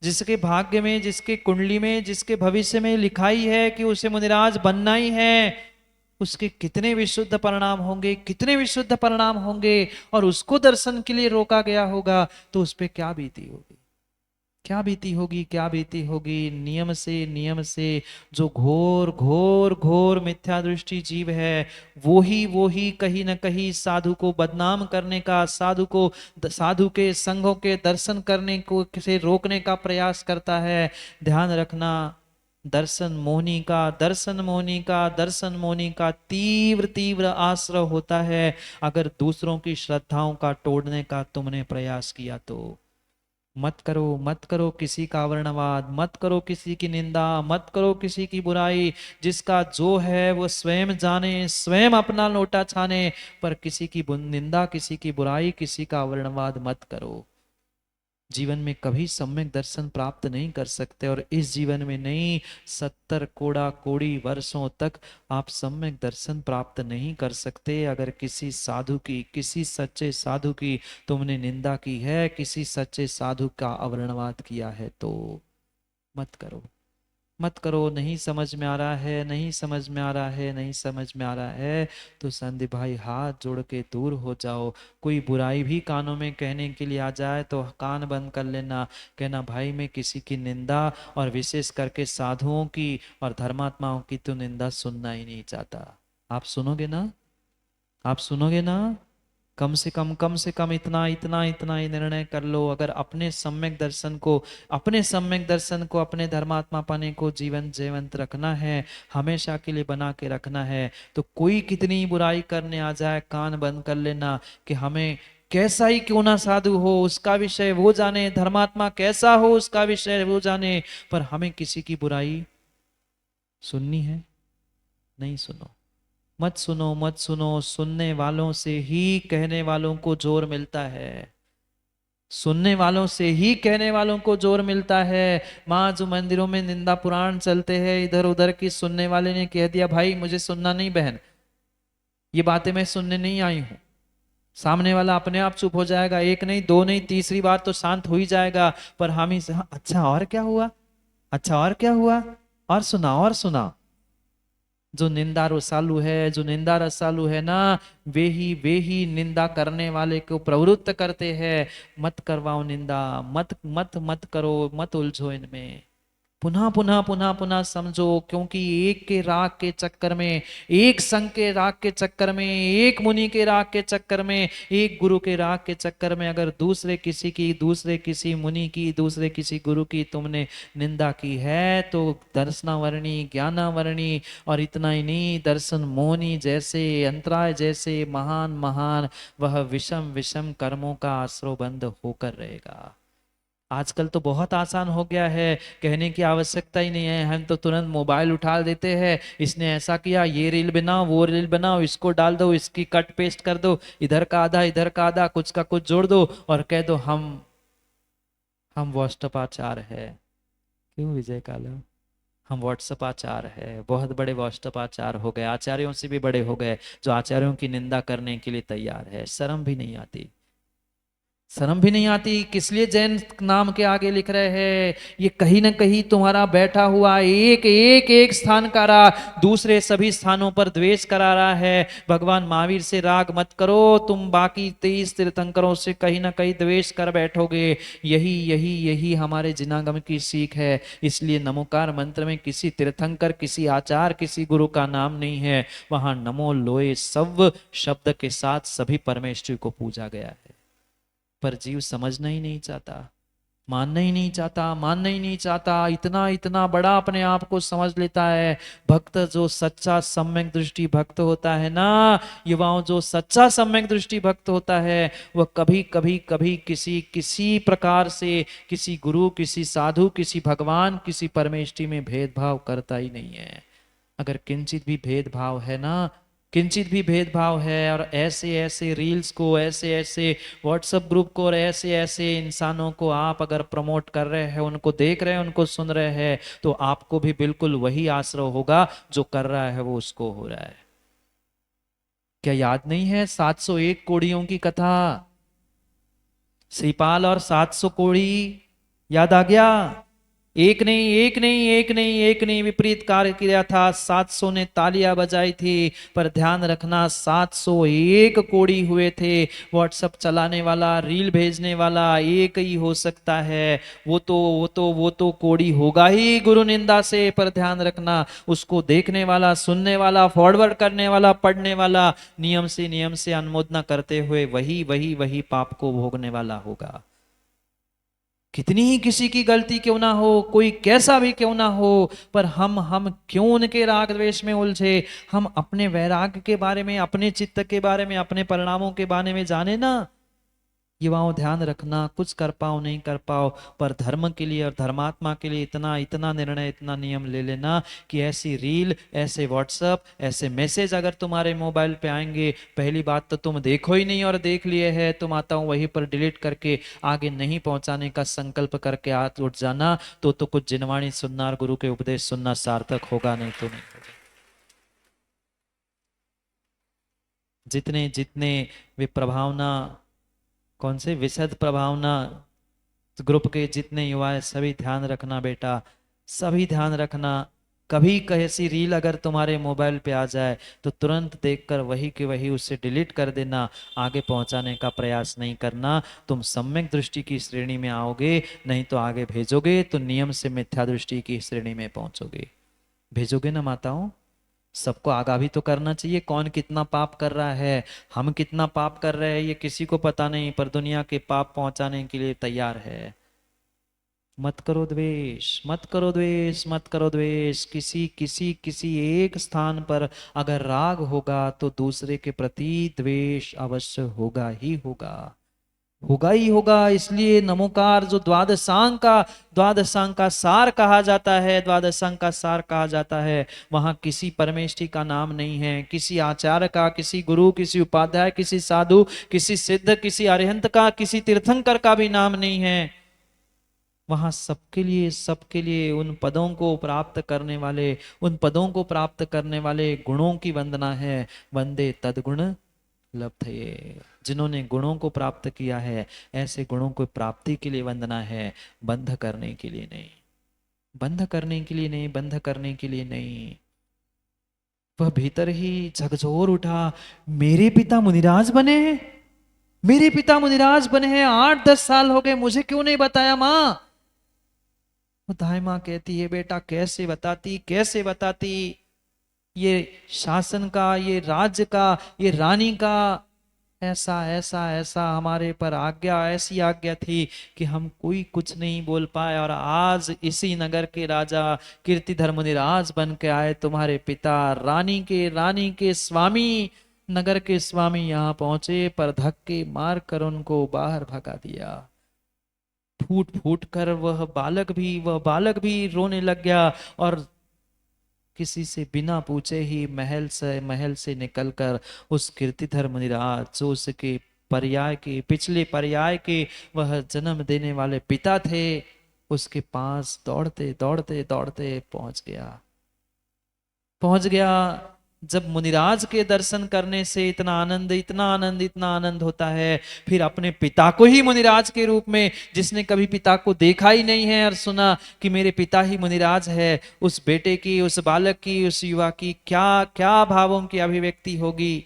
जिसके भाग्य में, जिसके कुंडली में, जिसके भविष्य में लिखाई है कि उसे मुनिराज बनना ही है, उसके कितने विशुद्ध परिणाम होंगे, कितने विशुद्ध परिणाम होंगे। और उसको दर्शन के लिए रोका गया होगा तो उस पर क्या बीती होगी, क्या बीती होगी, क्या बीती होगी। नियम से जो घोर घोर घोर मिथ्या दृष्टि जीव है, वो ही कहीं ना कहीं साधु को बदनाम करने का, साधु के संघों के दर्शन करने को से रोकने का प्रयास करता है। ध्यान रखना, दर्शन मोनी का तीव्र तीव्र आश्रय होता है। अगर दूसरों की श्रद्धाओं का तोड़ने का तुमने प्रयास किया तो मत करो, मत करो किसी का वर्णवाद, मत करो किसी की निंदा, मत करो किसी की बुराई। जिसका जो है वो स्वयं जाने, स्वयं अपना लोटा छाने, पर किसी की निंदा, किसी की बुराई, किसी का वर्णवाद मत करो। जीवन में कभी सम्यक दर्शन प्राप्त नहीं कर सकते, और इस जीवन में नहीं, 70 कोड़ा कोड़ी वर्षों तक आप सम्यक दर्शन प्राप्त नहीं कर सकते अगर किसी साधु की, किसी सच्चे साधु की तुमने निंदा की है, किसी सच्चे साधु का अवर्णवाद किया है तो मत करो, मत करो। नहीं समझ में आ रहा है, नहीं समझ में आ रहा है, नहीं समझ में आ रहा है तो संदीप भाई हाथ जोड़ के दूर हो जाओ। कोई बुराई भी कानों में कहने के लिए आ जाए तो कान बंद कर लेना, कहना भाई मैं किसी की निंदा, और विशेष करके साधुओं की और धर्मात्माओं की तो निंदा सुनना ही नहीं चाहता। आप सुनोगे ना, आप सुनोगे ना। कम से कम इतना ही निर्णय कर लो। अगर अपने सम्यक दर्शन को, अपने धर्मात्मा पाने को जीवन जीवंत रखना है, हमेशा के लिए बना के रखना है, तो कोई कितनी बुराई करने आ जाए कान बंद कर लेना। कि हमें कैसा ही क्यों ना साधु हो उसका विषय वो जाने, धर्मात्मा कैसा हो उसका विषय वो जाने, पर हमें किसी की बुराई सुननी है नहीं। सुनो, मत सुनो, मत सुनो। सुनने वालों से ही कहने वालों को जोर मिलता है, सुनने वालों से ही कहने वालों को जोर मिलता है। माँ, जो मंदिरों में निंदा पुराण चलते हैं इधर उधर की, सुनने वाले ने कह दिया भाई मुझे सुनना नहीं बहन, ये बातें मैं सुनने नहीं आई हूं। सामने वाला अपने आप चुप हो जाएगा, एक नहीं, दो नहीं, तीसरी बार तो शांत हो ही जाएगा। पर हम ही से, "हाँ, अच्छा और क्या हुआ, अच्छा और क्या हुआ, और सुना, और सुना।" जो निंदा रसालू है, जो निंदा रसालू है ना, वे ही निंदा करने वाले को प्रवृत्त करते हैं। मत करवाओ निंदा, मत मत मत करो, मत उलझो इनमें। पुनः पुनः पुनः पुनः समझो, क्योंकि एक के राग के चक्कर में, एक संघ के राग के चक्कर में, एक मुनि के राग के चक्कर में, एक गुरु के राग के चक्कर में अगर दूसरे किसी की, दूसरे किसी मुनि की, दूसरे किसी गुरु की तुमने निंदा की है तो दर्शनावरणी, ज्ञानावरणी, और इतना ही नहीं, दर्शन मोहनी जैसे, अंतराय जैसे महान महान वह विषम विषम कर्मों का आश्रय बंद होकर रहेगा। आजकल तो बहुत आसान हो गया है, कहने की आवश्यकता ही नहीं है। हम तो तुरंत मोबाइल उठा देते हैं, इसने ऐसा किया, ये रील बनाओ, वो रील बनाओ, इसको डाल दो, इसकी कट पेस्ट कर दो, इधर का आधा इधर का आधा, कुछ का कुछ जोड़ दो, और कह दो हम व्हाट्सएपाचार है। क्यों विजय काला? हम व्हाट्सएपाचार है, बहुत बड़े व्हाट्सएपाचार हो गए, आचार्यों से भी बड़े हो गए, जो आचार्यों की निंदा करने के लिए तैयार है। शर्म भी नहीं आती, शर्म भी नहीं आती? किस लिए जैन नाम के आगे लिख रहे हैं? ये कहीं ना कहीं तुम्हारा बैठा हुआ एक एक एक स्थान का राग दूसरे सभी स्थानों पर द्वेष करा रहा है। भगवान महावीर से राग मत करो, तुम बाकी 23 तीर्थंकरों से कहीं ना कहीं द्वेष कर बैठोगे। यही यही यही हमारे जिनागम की सीख है। इसलिए नमोकार मंत्र में किसी तीर्थंकर, किसी आचार, किसी गुरु का नाम नहीं है। वहां नमो लोए सव शब्द के साथ सभी परमेश्वर को पूजा गया है। पर जीव समझना ही नहीं चाहता, मानना ही नहीं चाहता, मानना ही नहीं चाहता। इतना इतना बड़ा अपने आप को समझ लेता है। भक्त जो सच्चा सम्यक दृष्टि भक्त होता है ना, युवाओं, जो सच्चा सम्यक दृष्टि भक्त होता है, वह कभी कभी कभी किसी किसी प्रकार से किसी गुरु, किसी साधु, किसी भगवान, किसी परमेष्टि में भेदभाव करता ही नहीं है। अगर किंचित भी भेदभाव है ना, किंचित भी भेदभाव है, और ऐसे ऐसे रील्स को, ऐसे ऐसे व्हाट्सएप ग्रुप को, और ऐसे ऐसे इंसानों को आप अगर प्रमोट कर रहे हैं, उनको देख रहे हैं, उनको सुन रहे हैं, तो आपको भी बिल्कुल वही आश्रय होगा जो कर रहा है वो उसको हो रहा है। क्या याद नहीं है 701 कोड़ियों की कथा? श्रीपाल और 700 कोड़ी याद आ गया? एक नहीं, एक नहीं, एक नहीं, एक नहीं, विपरीत कार्य किया था। 700 ने तालियां बजाई थी, पर ध्यान रखना 701 कोड़ी हुए थे। व्हाट्सएप चलाने वाला, रील भेजने वाला एक ही हो सकता है। वो तो कोड़ी होगा ही गुरु निंदा से, पर ध्यान रखना उसको देखने वाला, सुनने वाला, फॉरवर्ड करने वाला, पढ़ने वाला, नियम से अनुमोदना करते हुए वही वही वही पाप को भोगने वाला होगा। कितनी ही किसी की गलती क्यों ना हो, कोई कैसा भी क्यों ना हो, पर हम क्यों उनके राग द्वेष में उलझे? हम अपने वैराग्य के बारे में, अपने चित्त के बारे में, अपने परिणामों के बारे में जाने ना। युवाओं, ध्यान रखना, कुछ कर पाओ नहीं कर पाओ, पर धर्म के लिए और धर्मात्मा के लिए इतना इतना निर्णय, इतना नियम ले लेना कि ऐसी रील, ऐसे व्हाट्सएप, ऐसे मैसेज अगर तुम्हारे मोबाइल पे आएंगे, पहली बात तो तुम देखो ही नहीं, और देख लिए है तुम, आता हूं वहीं पर डिलीट करके आगे नहीं पहुंचाने का संकल्प करके हाथ उठ जाना। तो कुछ जिनवाणी सुनना और गुरु के उपदेश सुनना सार्थक होगा, नहीं तो नहीं होगा। जितने जितने वे प्रभावना, कौन से विशद प्रभावना ग्रुप के जितने युवा है, सभी ध्यान रखना बेटा, सभी ध्यान रखना। कभी कैसी रील अगर तुम्हारे मोबाइल पे आ जाए तो तुरंत देखकर वही के वही उसे डिलीट कर देना। आगे पहुंचाने का प्रयास नहीं करना। तुम सम्यक दृष्टि की श्रेणी में आओगे, नहीं तो आगे भेजोगे तो नियम से मिथ्या दृष्टि की श्रेणी में पहुंचोगे। भेजोगे ना माताओं? सबको आगाह तो करना चाहिए कौन कितना पाप कर रहा है। हम कितना पाप कर रहे हैं ये किसी को पता नहीं, पर दुनिया के पाप पहुंचाने के लिए तैयार है। मत करो द्वेष, मत करो द्वेष, मत करो द्वेष। किसी किसी किसी एक स्थान पर अगर राग होगा तो दूसरे के प्रति द्वेष अवश्य होगा ही होगा, होगा ही होगा। इसलिए नमोकार जो द्वादशांग का सार कहा जाता है, द्वादशांग का सार कहा जाता है, वहां किसी परमेष्ठी का नाम नहीं है, किसी आचार्य का, किसी गुरु, किसी उपाध्याय, किसी साधु, किसी सिद्ध, किसी अरिहंत का, किसी तीर्थंकर का भी नाम नहीं है। वहां सबके लिए उन पदों को प्राप्त करने वाले, उन पदों को प्राप्त करने वाले गुणों की वंदना है। वंदे तदगुण लब्धये। जिन्होंने गुणों को प्राप्त किया है, ऐसे गुणों को प्राप्ति के लिए वंदना है, बंध करने के लिए नहीं, बंध करने के लिए नहीं, बंध करने के लिए नहीं। वह भीतर ही झकझोर उठा, मेरे पिता मुनिराज बने हैं, मेरे पिता मुनिराज बने हैं, 8-10 साल हो गए, मुझे क्यों नहीं बताया माँ? वो दाई माँ कहती है, बेटा कैसे बताती, कैसे बताती? ये शासन का, ये राज्य का, ये रानी का ऐसा ऐसा ऐसा हमारे पर आज्ञा, ऐसी आज्ञा थी कि हम कोई कुछ नहीं बोल पाए। और आज इसी नगर के राजा कीर्तिधर मुनिराज बन के आए तुम्हारे पिता, रानी के स्वामी, नगर के स्वामी यहाँ पहुंचे, पर धक्के मार कर उनको बाहर भगा दिया। फूट फूट कर वह बालक भी रोने लग गया, और किसी से बिना पूछे ही महल से निकलकर उस कीर्तिधर मुनिराज, जो उसके पर्याय के, पिछले पर्याय के वह जन्म देने वाले पिता थे, उसके पास दौड़ते दौड़ते दौड़ते पहुंच गया, पहुंच गया। जब मुनिराज के दर्शन करने से इतना आनंद, इतना आनंद, इतना आनंद होता है, फिर अपने पिता को ही मुनिराज के रूप में, जिसने कभी पिता को देखा ही नहीं है और सुना कि मेरे पिता ही मुनिराज है, उस बेटे की, उस बालक की, उस युवा की क्या क्या भावों की अभिव्यक्ति होगी।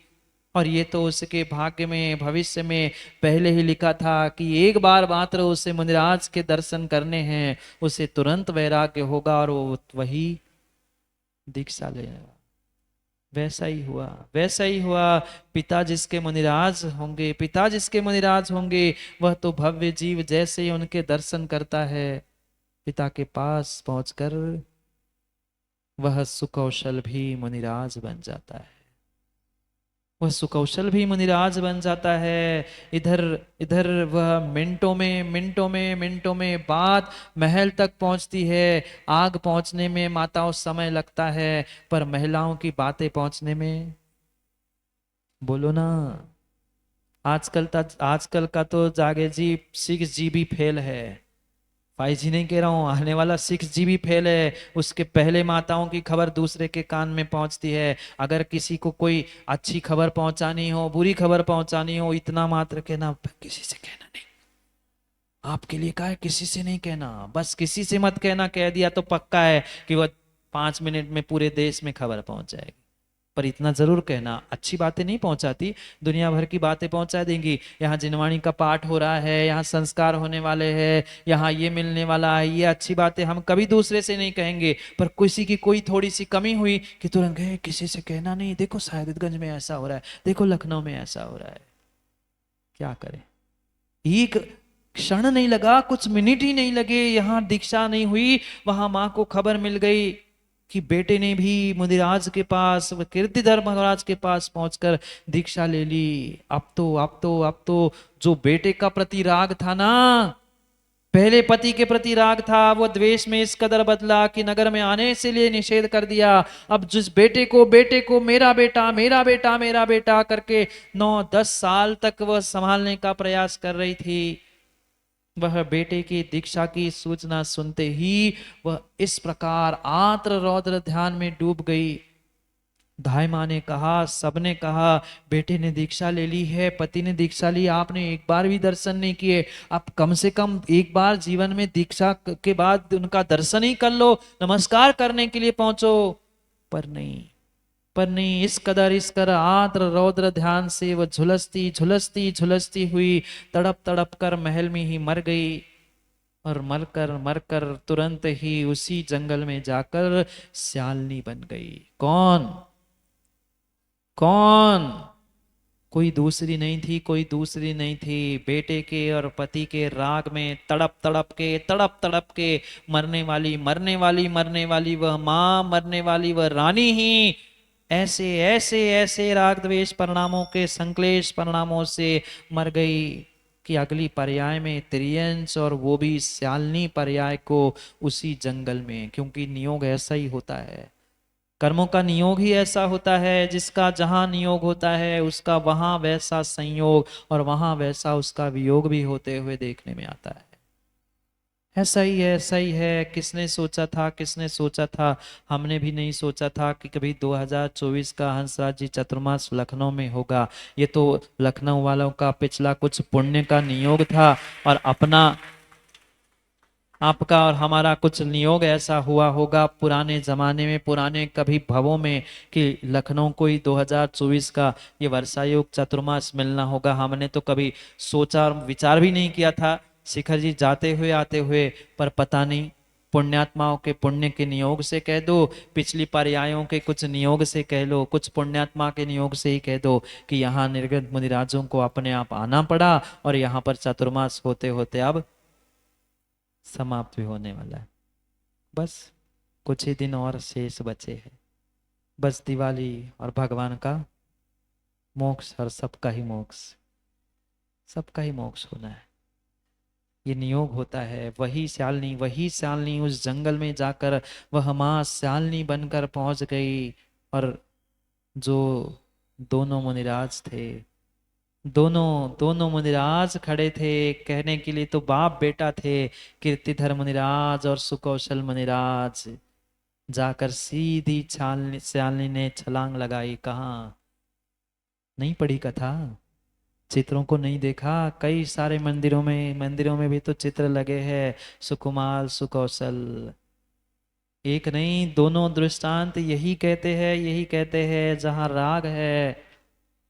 और ये तो उसके भाग्य में, भविष्य में पहले ही लिखा था कि एक बार मात्र उसे मुनिराज के दर्शन करने हैं, उसे तुरंत वैराग्य होगा और वो वही दीक्षा लेगा। वैसा ही हुआ, वैसा ही हुआ। पिता जिसके मुनिराज होंगे, पिता जिसके मुनिराज होंगे, वह तो भव्य जीव जैसे ही उनके दर्शन करता है, पिता के पास पहुंचकर वह सुकौशल भी मुनिराज बन जाता है। वह सुकौशल भी मुनिराज बन जाता है। इधर इधर वह मिनटों में बात महल तक पहुंचती है। आग पहुंचने में माताओं समय लगता है, पर महिलाओं की बातें पहुंचने में, बोलो ना, आजकल का तो जागे जी 6 GB फेल है। 5G नहीं कह रहा हूं, आने वाला 6 GB फेल है। उसके पहले माताओं की खबर दूसरे के कान में पहुंचती है। अगर किसी को कोई अच्छी खबर पहुंचानी हो, बुरी खबर पहुंचानी हो, इतना मात्र कहना, किसी से कहना नहीं, आपके लिए कहा है, किसी से नहीं कहना, बस किसी से मत कहना, कह दिया तो पक्का है कि वह 5 मिनट में पूरे देश में खबर पहुंच जाएगी। पर इतना जरूर कहना, अच्छी बातें नहीं पहुंचाती, दुनिया भर की बातें पहुंचा देंगी। यहाँ जिनवाणी का पाठ हो रहा है, यहाँ संस्कार होने वाले हैं, यहाँ ये मिलने वाला है, ये अच्छी बातें हम कभी दूसरे से नहीं कहेंगे। पर किसी की कोई थोड़ी सी कमी हुई कि तुरंत गए, किसी से कहना नहीं, देखो साहिबगंज में ऐसा हो रहा है, देखो लखनऊ में ऐसा हो रहा है। क्या करें, एक क्षण नहीं लगा, कुछ मिनट ही नहीं लगे, यहाँ दीक्षा नहीं हुई, वहां माँ को खबर मिल गई कि बेटे ने भी मुनिराज के पास, कीर्तिधर महाराज के पास पहुंचकर दीक्षा ले ली। अब तो जो बेटे का प्रति राग था ना, पहले पति के प्रति राग था, वो द्वेष में इस कदर बदला कि नगर में आने से लिए निषेध कर दिया। अब जिस बेटे को मेरा बेटा, मेरा बेटा, मेरा बेटा करके 9-10 साल तक वह संभालने का प्रयास कर रही थी, वह बेटे की दीक्षा की सूचना सुनते ही वह इस प्रकार आर्द्र रौद्र ध्यान में डूब गई। धाई माँ ने कहा, सबने कहा, बेटे ने दीक्षा ले ली है, पति ने दीक्षा ली, आपने एक बार भी दर्शन नहीं किए, आप कम से कम एक बार जीवन में दीक्षा के बाद उनका दर्शन ही कर लो, नमस्कार करने के लिए पहुंचो। पर नहीं, पर नहीं, इस कर आर्द्र रौद्र ध्यान से वह झुलसती झुलसती झुलसती हुई तड़प तड़प कर महल में ही मर गई। और मरकर मरकर तुरंत ही उसी जंगल में जाकर स्यालनी बन गई। कौन कौन? कोई दूसरी नहीं थी, कोई दूसरी नहीं थी, बेटे के और पति के राग में तड़प तड़प के मरने वाली, मरने वाली, मरने वाली वह माँ, मरने वाली वह रानी ही ऐसे ऐसे ऐसे राग द्वेष परिणामों के संक्लेश परिणामों से मर गई कि अगली पर्याय में त्रियंश, और वो भी स्यालनी पर्याय को उसी जंगल में। क्योंकि नियोग ऐसा ही होता है, कर्मों का नियोग ही ऐसा होता है, जिसका जहां नियोग होता है उसका वहां वैसा संयोग और वहां वैसा उसका वियोग भी होते हुए देखने में आता है। ऐसा ही है, ऐसा ही है। किसने सोचा था, किसने सोचा था? हमने भी नहीं सोचा था कि कभी 2024 का हंसराज जी चतुर्मास लखनऊ में होगा। ये तो लखनऊ वालों का पिछला कुछ पुण्य का नियोग था, और अपना, आपका और हमारा कुछ नियोग ऐसा हुआ होगा पुराने जमाने में, पुराने कभी भवों में, कि लखनऊ को ही 2024 का ये वर्षा योग चतुर्मास मिलना होगा। हमने तो कभी सोचा और विचार भी नहीं किया था, शिखर जी जाते हुए आते हुए। पर पता नहीं, पुण्यात्माओं के पुण्य के नियोग से कह दो, पिछली पर्यायों के कुछ नियोग से कह लो, कुछ पुण्यात्मा के नियोग से ही कह दो कि यहाँ निर्गत मुनिराजों को अपने आप आना पड़ा, और यहाँ पर चतुर्मास होते होते अब समाप्त भी होने वाला है। बस कुछ ही दिन और शेष बचे हैं, बस दिवाली और भगवान का मोक्ष, और सबका ही मोक्ष, सबका ही मोक्ष होना है। ये नियोग होता है। वही श्यालनी उस जंगल में जाकर वह माँ श्यालनी बनकर पहुंच गई। और जो दोनों मुनिराज थे, दोनों दोनों मुनिराज खड़े थे कहने के लिए, तो बाप बेटा थे, कीर्तिधर मुनिराज और सुकौशल मुनिराज। जाकर सीधी श्यालिनी ने छलांग लगाई। कहाँ? नहीं पढ़ी कथा? चित्रों को नहीं देखा? कई सारे मंदिरों में भी तो चित्र लगे हैं, सुकुमार सुकौशल। एक नहीं, दोनों दृष्टांत यही कहते हैं जहां राग है,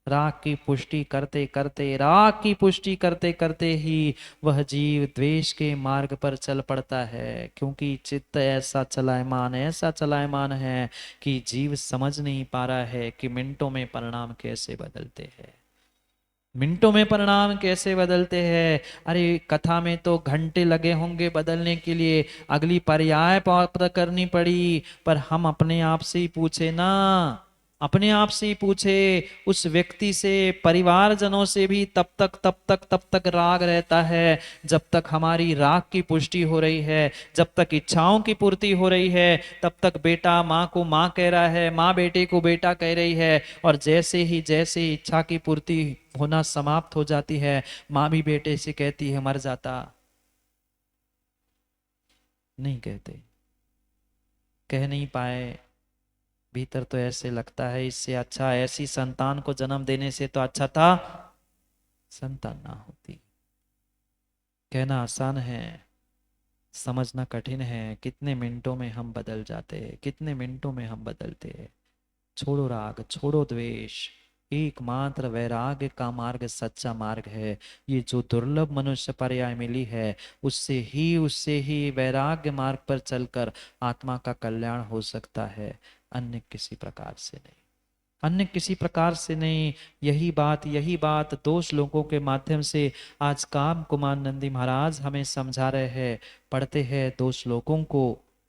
राग की पुष्टि करते करते, राग की पुष्टि करते करते ही वह जीव द्वेष के मार्ग पर चल पड़ता है। क्योंकि चित्त ऐसा चलायमान है कि जीव समझ नहीं पा रहा है कि मिनटों में परिणाम कैसे बदलते हैं। मिनटों में परिणाम कैसे बदलते हैं। अरे कथा में तो घंटे लगे होंगे बदलने के लिए, अगली पर्याय प्राप्त करनी पड़ी। पर हम अपने आप से ही पूछे ना, अपने आप से ही पूछे, उस व्यक्ति से, परिवारजनों से भी तब तक राग रहता है जब तक हमारी राग की पुष्टि हो रही है, जब तक इच्छाओं की पूर्ति हो रही है। तब तक बेटा माँ को माँ कह रहा है, माँ बेटे को बेटा कह रही है। और जैसे ही इच्छा की पूर्ति होना समाप्त हो जाती है, माँ भी बेटे से कहती है मर जाता। नहीं कहते, कह नहीं पाए। भीतर तो ऐसे लगता है इससे अच्छा, ऐसी संतान को जन्म देने से तो अच्छा था संतान ना होती। कहना आसान है, समझना कठिन है। कितने मिनटों में हम बदल जाते हैं, कितने मिनटों में हम बदलते हैं। छोड़ो राग, छोड़ो द्वेष। एकमात्र वैराग्य का मार्ग सच्चा मार्ग है। ये जो दुर्लभ मनुष्य पर्याय मिली है, उससे ही वैराग्य मार्ग पर चलकर आत्मा का कल्याण हो सकता है, अन्य किसी प्रकार से नहीं, अन्य किसी प्रकार से नहीं। यही बात दो श्लोकों के माध्यम से आज काम कुमार नंदी महाराज हमें समझा रहे हैं। पढ़ते हैं दो श्लोकों को,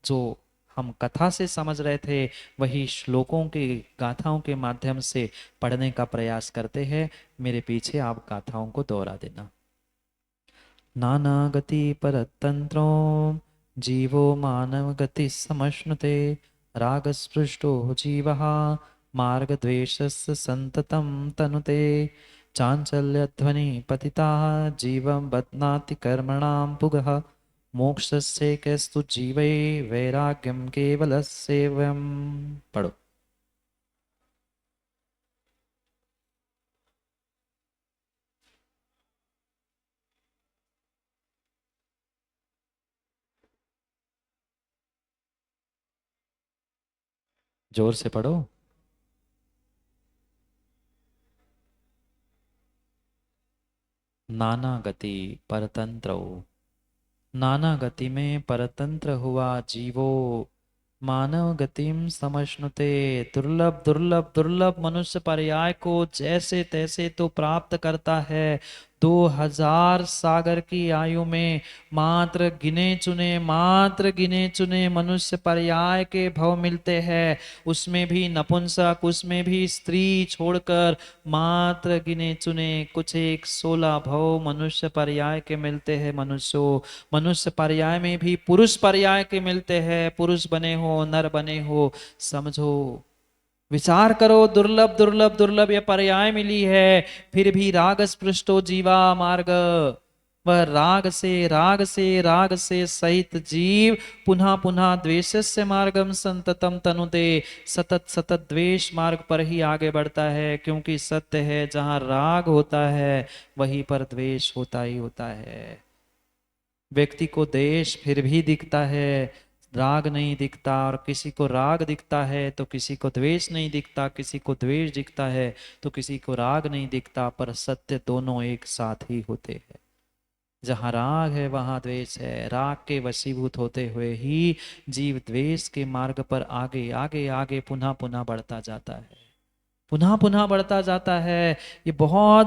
जो हम कथा से समझ रहे थे, वही श्लोकों के, गाथाओं के माध्यम से पढ़ने का प्रयास करते हैं। मेरे पीछे आप गाथाओं को दोहरा देना। नाना गति परतंत्रो जीवो मानव गति समश्नुते, रागस्पृष्टो जीवः मार्गद्वेषस्य संततं तनुते, चाञ्चल्यध्वनि पतिता जीवं बध्नाति कर्मणां पुगः, मोक्षस्य कैस्तु जीवै वैराग्यं केवलस्येवम्। पढ़ो। जोर से पढ़ो। नाना गति परतंत्र, नाना गति में परतंत्र हुआ जीवो, मानव गतिम समश्नुते, दुर्लभ दुर्लभ दुर्लभ मनुष्य पर्याय को जैसे तैसे तो प्राप्त करता है। 2000 सागर की आयु में मात्र गिने चुने मनुष्य पर्याय के भव मिलते हैं। उसमें भी नपुंसक, उसमें भी स्त्री छोड़कर मात्र गिने चुने कुछ एक 16 भव मनुष्य पर्याय के मिलते हैं। मनुष्य पर्याय में भी पुरुष पर्याय के मिलते हैं। पुरुष बने हो, नर बने हो, समझो, विचार करो, दुर्लभ दुर्लभ दुर्लभ ये पर्याय मिली है। फिर भी राग स्पृष्टो जीवा मार्ग, वह राग से सहित जीव पुनः पुनः द्वेषस्य मार्गम संततम तनुते, सतत सतत द्वेष मार्ग पर ही आगे बढ़ता है। क्योंकि सत्य है, जहां राग होता है वहीं पर द्वेष होता ही होता है। व्यक्ति को देश फिर भी दिखता है, राग नहीं दिखता। और किसी को राग दिखता है तो किसी को द्वेष नहीं दिखता, किसी को द्वेष दिखता है तो किसी को राग नहीं दिखता। पर सत्य दोनों एक साथ ही होते हैं। जहाँ राग है वहाँ द्वेष है। राग के वशीभूत होते हुए ही जीव द्वेष के मार्ग पर आगे आगे आगे पुनः पुनः बढ़ता जाता है, पुनः पुनः बढ़ता जाता है। ये बहुत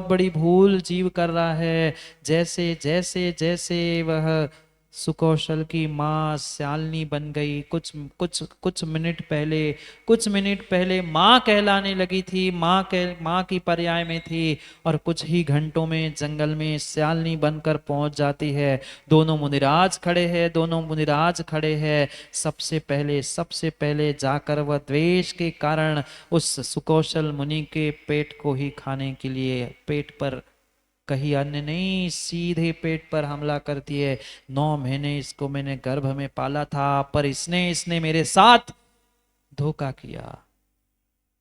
बड़ी भूल जीव कर रहा है। जैसे जैसे जैसे वह सुकौशल की माँ श्यालिनी बन गई, कुछ मिनट पहले माँ कहलाने लगी थी, माँ की पर्याय में थी, और कुछ ही घंटों में जंगल में श्यालिनी बनकर पहुंच जाती है। दोनों मुनिराज खड़े हैं। सबसे पहले जाकर वह द्वेष के कारण उस सुकौशल मुनि के पेट को ही खाने के लिए, पेट पर कहीं अन्य नहीं, सीधे पेट पर हमला करती है। 9 महीने इसको मैंने गर्भ में पाला था, पर इसने इसने मेरे साथ धोखा किया।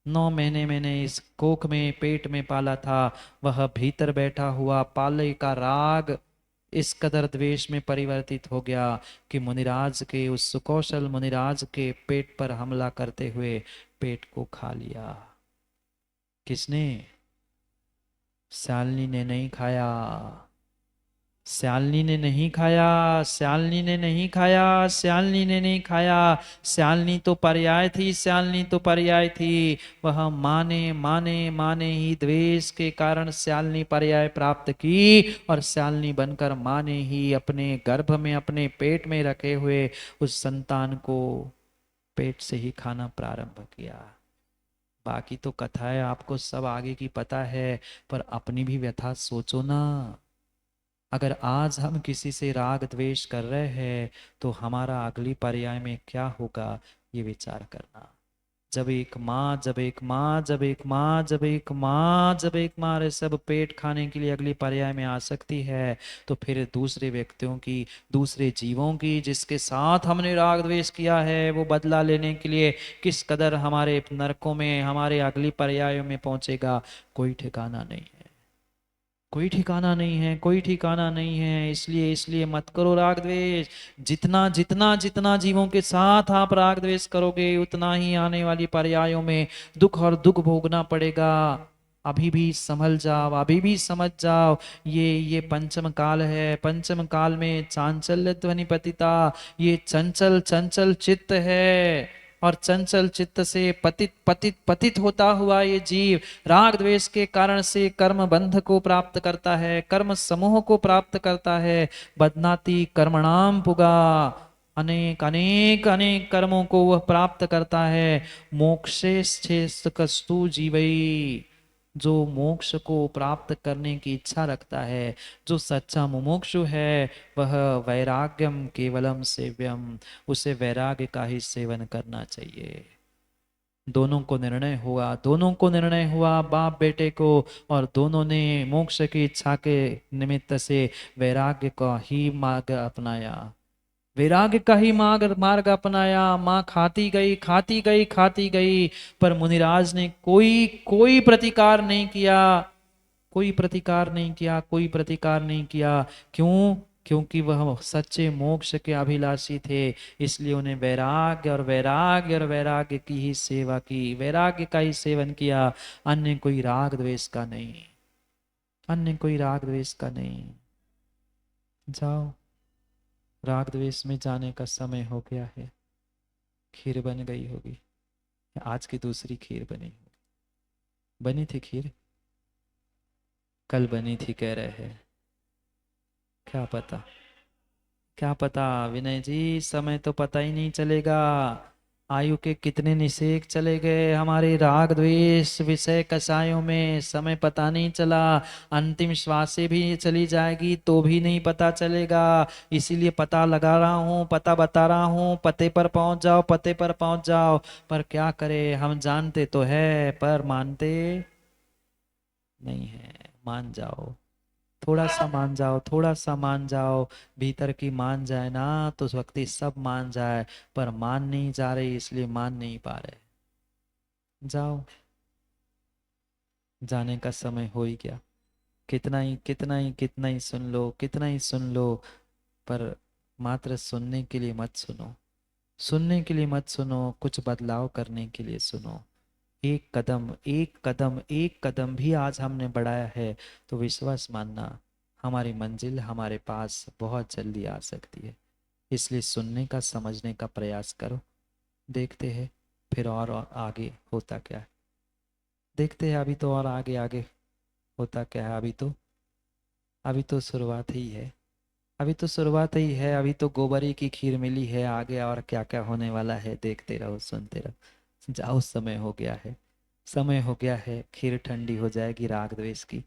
9 महीने मैंने इस कोख में पेट में पाला था, वह भीतर बैठा हुआ पाले का राग इस कदर द्वेष में परिवर्तित हो गया कि मुनिराज के, उस सुकौशल मुनिराज के पेट पर हमला करते हुए पेट को खा लिया। किसने? श्यालिनी ने नहीं खाया, श्यालिनी ने नहीं खाया, श्यालिनी ने नहीं खाया, श्यालिनी ने नहीं खाया। श्यालिनी तो पर्याय थी, श्यालिनी तो पर्याय थी। वह माने माने माने ही द्वेष के कारण श्यालिनी पर्याय प्राप्त की, और श्यालिनी बनकर माने ही अपने गर्भ में, अपने पेट में रखे हुए उस संतान को पेट से ही खाना प्रारंभ किया। बाकी तो कथाएं आपको सब आगे की पता है, पर अपनी भी व्यथा सोचो ना। अगर आज हम किसी से राग द्वेष कर रहे हैं तो हमारा अगली पर्याय में क्या होगा, ये विचार करना। जब एक माँ, जब एक माँ, जब एक माँ, जब एक माँ, जब एक माँ रे सब पेट खाने के लिए अगली पर्याय में आ सकती है, तो फिर दूसरे व्यक्तियों की, दूसरे जीवों की जिसके साथ हमने राग द्वेष किया है, वो बदला लेने के लिए किस कदर हमारे नरकों में, हमारे अगली पर्यायों में पहुंचेगा, कोई ठिकाना नहीं है, कोई ठिकाना नहीं है, कोई ठिकाना नहीं है। इसलिए इसलिए मत करो राग द्वेष। जितना जितना जितना जीवों के साथ आप राग द्वेष करोगे, उतना ही आने वाली पर्यायों में दुख और दुख भोगना पड़ेगा। अभी भी संभल जाओ, अभी भी समझ जाओ, ये पंचम काल है। पंचम काल में चांचल्य ध्वनि पतिता, ये चंचल चंचल चित्त है, और चंचल चित्त से पतित पतित पतित होता हुआ ये जीव राग द्वेष के कारण से कर्म बंध को प्राप्त करता है, कर्म समूह को प्राप्त करता है। बदनाति कर्मणाम पुगा, अनेक अनेक अनेक कर्मों को वह प्राप्त करता है। मोक्षेस्तु जीवई, जो मोक्ष को प्राप्त करने की इच्छा रखता है, जो सच्चा मुमुक्षु है, वह वैराग्यम केवलम सेव्यम, उसे वैराग्य का ही सेवन करना चाहिए। दोनों को निर्णय हुआ, दोनों को निर्णय हुआ बाप बेटे को, और दोनों ने मोक्ष की इच्छा के निमित्त से वैराग्य का ही मार्ग अपनाया, वैराग्य का ही मार्ग मार्ग अपनाया। माँ खाती गई, खाती गई, खाती गई, पर मुनिराज ने कोई कोई प्रतिकार नहीं किया, कोई प्रतिकार नहीं किया, कोई प्रतिकार नहीं किया। क्यों? क्योंकि वह सच्चे मोक्ष के अभिलाषी थे, इसलिए उन्हें वैराग्य और वैराग्य और वैराग्य की ही सेवा की, वैराग्य का ही सेवन किया, अन्य कोई राग द्वेष का नहीं, अन्य कोई राग द्वेष का नहीं। जाओ, राग द्वेष में जाने का समय हो गया है। खीर बन गई होगी, आज की दूसरी खीर बनी होगी। बनी थी खीर, कल बनी थी कह रहे हैं, क्या पता, क्या पता विनय जी, समय तो पता ही नहीं चलेगा। आयु के कितने निषेक चले गए हमारे राग द्वेष विषय कसायों में, समय पता नहीं चला। अंतिम श्वासें भी चली जाएगी तो भी नहीं पता चलेगा। इसीलिए पता लगा रहा हूँ, पता बता रहा हूँ, पते पर पहुंच जाओ, पते पर पहुंच जाओ। पर क्या करें, हम जानते तो है पर मानते नहीं है। मान जाओ, थोड़ा सा मान जाओ, थोड़ा सा मान जाओ, भीतर की मान जाए ना तो उस वक्त सब मान जाए, पर मान नहीं जा रही इसलिए मान नहीं पा रहे। जाओ, जाने का समय हो ही गया। कितना ही कितना ही कितना ही सुन लो, कितना ही सुन लो, पर मात्र सुनने के लिए मत सुनो, सुनने के लिए मत सुनो, कुछ बदलाव करने के लिए सुनो। एक कदम, एक कदम, एक कदम भी आज हमने बढ़ाया है तो विश्वास मानना, हमारी मंजिल हमारे पास बहुत जल्दी आ सकती है। इसलिए सुनने का, समझने का प्रयास करो। देखते हैं फिर और आगे होता क्या है, देखते हैं अभी तो और आगे आगे होता क्या है। अभी तो शुरुआत ही है, अभी तो शुरुआत ही है, अभी तो गोबरी की खीर मिली है, आगे और क्या क्या होने वाला है देखते रहो, सुनते रहो। जाओ, समय हो गया है, समय हो गया है, खीर ठंडी हो जाएगी राग द्वेष की।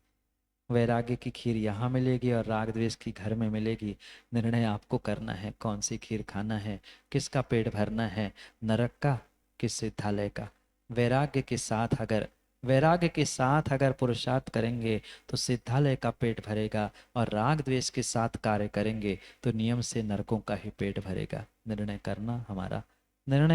वैराग्य की खीर यहाँ मिलेगी और राग द्वेष की घर में मिलेगी। निर्णय आपको करना है कौन सी खीर खाना है, किसका पेट भरना है, नरक का कि सिद्धालय का। वैराग्य के साथ अगर वैराग्य के साथ अगर पुरुषार्थ करेंगे तो सिद्धालय का पेट भरेगा, और राग द्वेष के साथ कार्य करेंगे तो नियम से नरकों का ही पेट भरेगा। निर्णय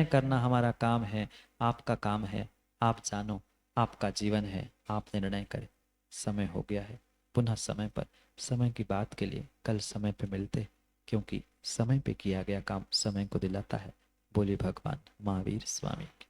करना हमारा काम है, आपका काम है। आप जानो, आपका जीवन है, आप निर्णय करें। समय हो गया है, पुनः समय पर, समय की बात के लिए कल समय पे मिलते, क्योंकि समय पे किया गया काम समय को दिलाता है। बोले भगवान महावीर स्वामी की।